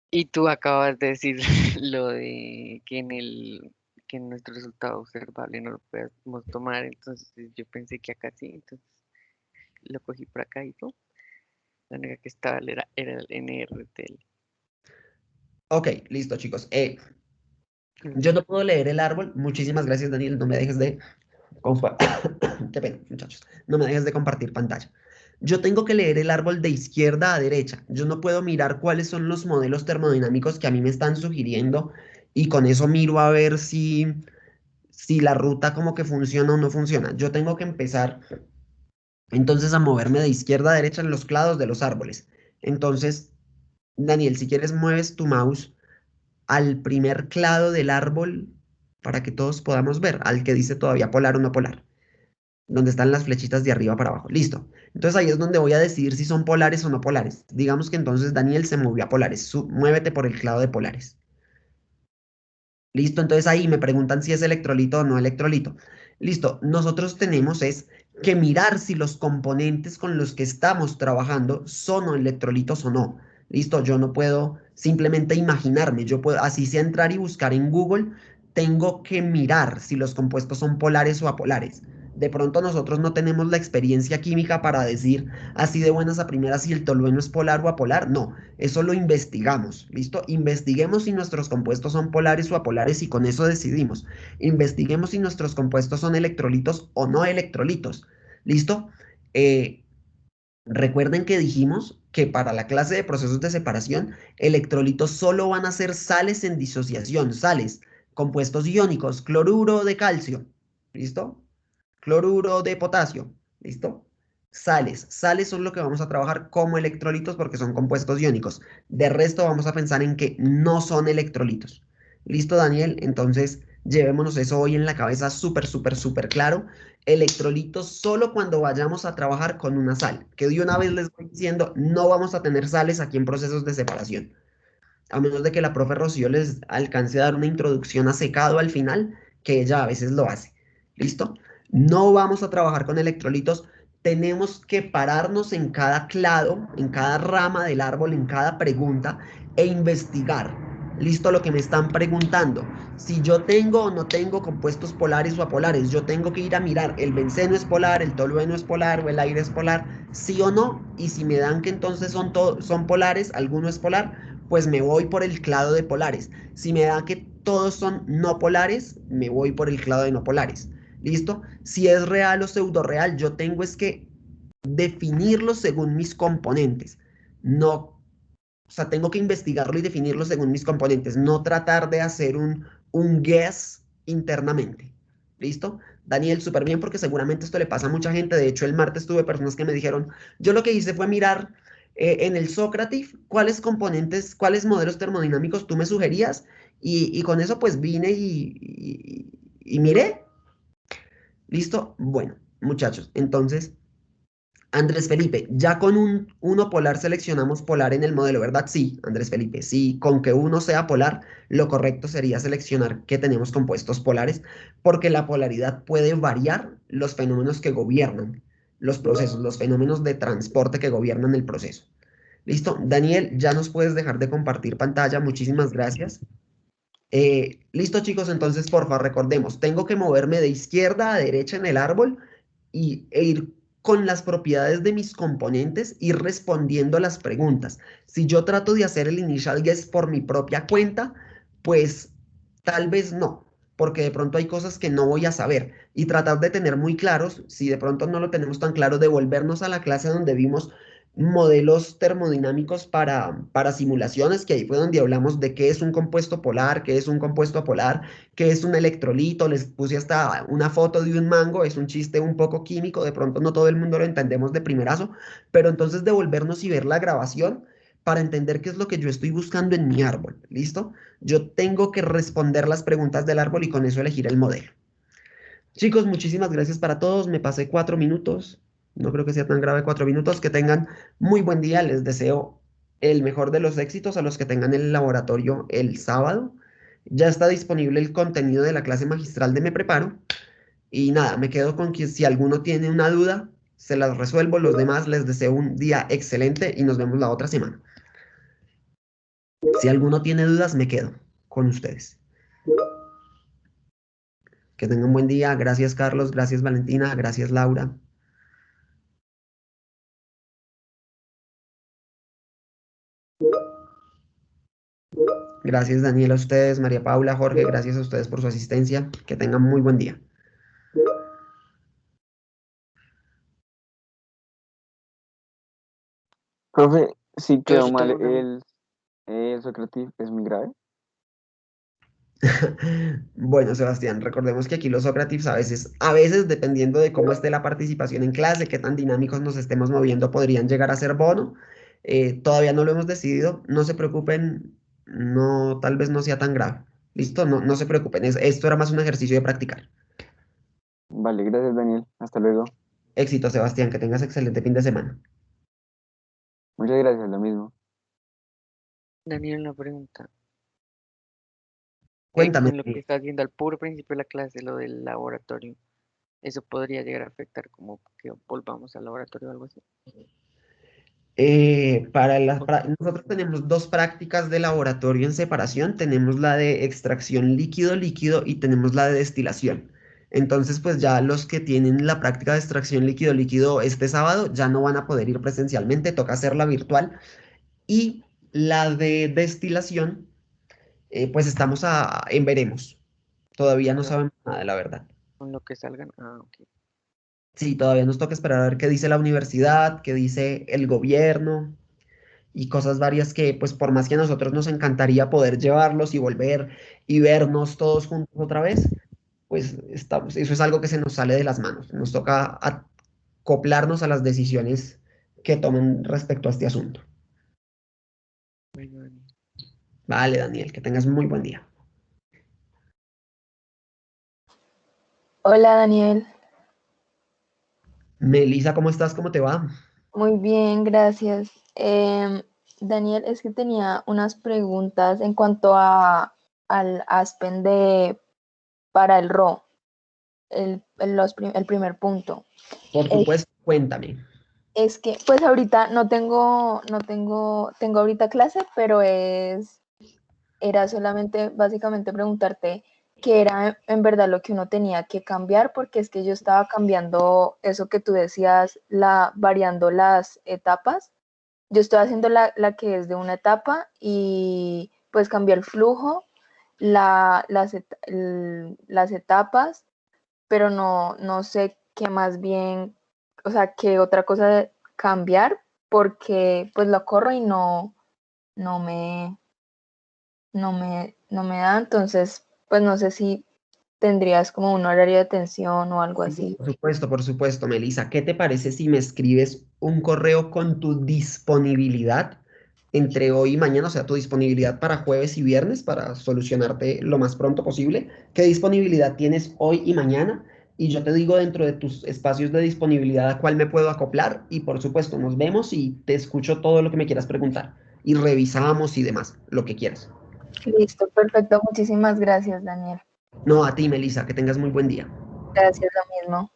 Y tú acabas de decir lo de que en nuestro resultado observable no lo podemos tomar, entonces yo pensé que acá sí, entonces lo cogí por acá y tú, la única que estaba era el NRTL. Ok, listo, chicos. Yo no puedo leer el árbol. Muchísimas gracias, Daniel. No me dejes de... Qué pena, muchachos. No me dejes de compartir pantalla. Yo tengo que leer el árbol de izquierda a derecha. Yo no puedo mirar cuáles son los modelos termodinámicos que a mí me están sugiriendo y con eso miro a ver si la ruta como que funciona o no funciona. Yo tengo que empezar entonces a moverme de izquierda a derecha en los clados de los árboles. Entonces, Daniel, si quieres, mueves tu mouse al primer clado del árbol para que todos podamos ver, al que dice todavía polar o no polar, donde están las flechitas de arriba para abajo. Listo. Entonces ahí es donde voy a decidir si son polares o no polares. Digamos que entonces Daniel se movió a polares. Muévete por el clado de polares. Listo, entonces ahí me preguntan si es electrolito o no electrolito. Listo, nosotros tenemos es que mirar si los componentes con los que estamos trabajando son electrolitos o no. Listo, yo no puedo simplemente imaginarme, yo puedo, así sea entrar y buscar en Google, tengo que mirar si los compuestos son polares o apolares. De pronto nosotros no tenemos la experiencia química para decir así de buenas a primeras si el tolueno es polar o apolar. No, eso lo investigamos, ¿listo? Investiguemos si nuestros compuestos son polares o apolares y con eso decidimos. Investiguemos si nuestros compuestos son electrolitos o no electrolitos, ¿listo? Eh, Recuerden que dijimos que para la clase de procesos de separación, electrolitos solo van a ser sales en disociación, sales, compuestos iónicos, cloruro de calcio, ¿listo? Cloruro de potasio, ¿listo? Sales son lo que vamos a trabajar como electrolitos porque son compuestos iónicos. De resto vamos a pensar en que no son electrolitos. ¿Listo, Daniel? Entonces, llevémonos eso hoy en la cabeza súper, súper, súper claro. Electrolitos solo cuando vayamos a trabajar con una sal, que de una vez les voy diciendo, no vamos a tener sales aquí en procesos de separación. A menos de que la profe Rocío les alcance a dar una introducción a secado al final, que ella a veces lo hace. ¿Listo? No vamos a trabajar con electrolitos. Tenemos que pararnos en cada clado, en cada rama del árbol, en cada pregunta e investigar. ¿Listo? Lo que me están preguntando. Si yo tengo o no tengo compuestos polares o apolares, yo tengo que ir a mirar, el benceno es polar, el tolueno es polar o el aire es polar, sí o no. Y si me dan que entonces son polares, alguno es polar, pues me voy por el clado de polares. Si me dan que todos son no polares, me voy por el clado de no polares. ¿Listo? Si es real o pseudo real, yo tengo es que definirlo según mis componentes. No, o sea, tengo que investigarlo y definirlo según mis componentes, no tratar de hacer un guess internamente. ¿Listo? Daniel, súper bien, porque seguramente esto le pasa a mucha gente. De hecho, el martes tuve personas que me dijeron, yo lo que hice fue mirar en el Socrative cuáles componentes, cuáles modelos termodinámicos tú me sugerías, y con eso pues vine y miré. ¿Listo? Bueno, muchachos, entonces, Andrés Felipe, ya con uno polar seleccionamos polar en el modelo, ¿verdad? Sí, Andrés Felipe, sí, con que uno sea polar, lo correcto sería seleccionar que tenemos compuestos polares, porque la polaridad puede variar los fenómenos que gobiernan los procesos, los fenómenos de transporte que gobiernan el proceso. ¿Listo? Daniel, ya nos puedes dejar de compartir pantalla, muchísimas gracias. Listo, chicos, entonces, porfa, recordemos, tengo que moverme de izquierda a derecha en el árbol e ir con las propiedades de mis componentes, ir respondiendo las preguntas. Si yo trato de hacer el initial guess por mi propia cuenta, pues tal vez no, porque de pronto hay cosas que no voy a saber, y tratar de tener muy claros, si de pronto no lo tenemos tan claro, devolvernos a la clase donde vimos modelos termodinámicos para simulaciones, que ahí fue donde hablamos de qué es un compuesto polar, qué es un compuesto apolar, qué es un electrolito. Les puse hasta una foto de un mango, es un chiste un poco químico, de pronto no todo el mundo lo entendemos de primerazo, pero entonces devolvernos y ver la grabación para entender qué es lo que yo estoy buscando en mi árbol, ¿listo? Yo tengo que responder las preguntas del árbol y con eso elegir el modelo. Chicos, muchísimas gracias para todos. Me pasé 4 minutos. No creo que sea tan grave 4 minutos. Que tengan muy buen día. Les deseo el mejor de los éxitos a los que tengan el laboratorio el sábado. Ya está disponible el contenido de la clase magistral de Me Preparo. Y nada, me quedo con que si alguno tiene una duda, se las resuelvo. Los demás les deseo un día excelente y nos vemos la otra semana. Si alguno tiene dudas, me quedo con ustedes. Que tengan un buen día. Gracias, Carlos. Gracias, Valentina. Gracias, Laura. Gracias, Daniel, a ustedes, María Paula, Jorge, gracias a ustedes por su asistencia. Que tengan muy buen día. Profe, si Yo quedó sí mal tengo una. el Socrative, ¿es muy grave? Bueno, Sebastián, recordemos que aquí los Socrative a veces, dependiendo de cómo esté la participación en clase, qué tan dinámicos nos estemos moviendo, podrían llegar a ser bono. Todavía no lo hemos decidido. No se preocupen, no, tal vez no sea tan grave. ¿Listo? No, no se preocupen. Esto era más un ejercicio de practicar. Vale, gracias, Daniel. Hasta luego. Éxito, Sebastián, que tengas excelente fin de semana. Muchas gracias, lo mismo. Daniel, una pregunta. Cuéntame. Con lo que estás viendo al puro principio de la clase, lo del laboratorio, ¿eso podría llegar a afectar como que volvamos al laboratorio o algo así? Nosotros tenemos dos prácticas de laboratorio en separación. Tenemos la de extracción líquido-líquido y tenemos la de destilación. Entonces, pues ya los que tienen la práctica de extracción líquido-líquido este sábado ya no van a poder ir presencialmente, toca hacerla virtual. Y la de destilación, pues estamos en veremos. Todavía no Pero sabemos nada, la verdad. con lo que salgan, ok. Sí, todavía nos toca esperar a ver qué dice la universidad, qué dice el gobierno y cosas varias que, pues por más que a nosotros nos encantaría poder llevarlos y volver y vernos todos juntos otra vez, pues eso es algo que se nos sale de las manos. Nos toca acoplarnos a las decisiones que tomen respecto a este asunto. Bueno, Daniel. Vale, Daniel, que tengas muy buen día. Hola, Daniel. Melissa, ¿cómo estás? ¿Cómo te va? Muy bien, gracias. Daniel, es que tenía unas preguntas en cuanto al Aspen para el RO. el primer punto. Por supuesto, cuéntame. Es que, pues ahorita tengo ahorita clase, pero era solamente básicamente preguntarte qué era en verdad lo que uno tenía que cambiar, porque es que yo estaba cambiando eso que tú decías, variando las etapas. Yo estoy haciendo la que es de una etapa y pues cambié el flujo, las etapas, pero no sé qué más bien, o sea, qué otra cosa cambiar, porque pues lo corro y no me da, entonces pues no sé si tendrías como un horario de atención o algo así. Por supuesto, Melissa. ¿Qué te parece si me escribes un correo con tu disponibilidad entre hoy y mañana? O sea, tu disponibilidad para jueves y viernes para solucionarte lo más pronto posible. ¿Qué disponibilidad tienes hoy y mañana? Y yo te digo dentro de tus espacios de disponibilidad a cuál me puedo acoplar. Y por supuesto, nos vemos y te escucho todo lo que me quieras preguntar. Y revisamos y demás, lo que quieras. Listo, perfecto. Muchísimas gracias, Daniel. No, a ti, Melissa, que tengas muy buen día. Gracias, lo mismo.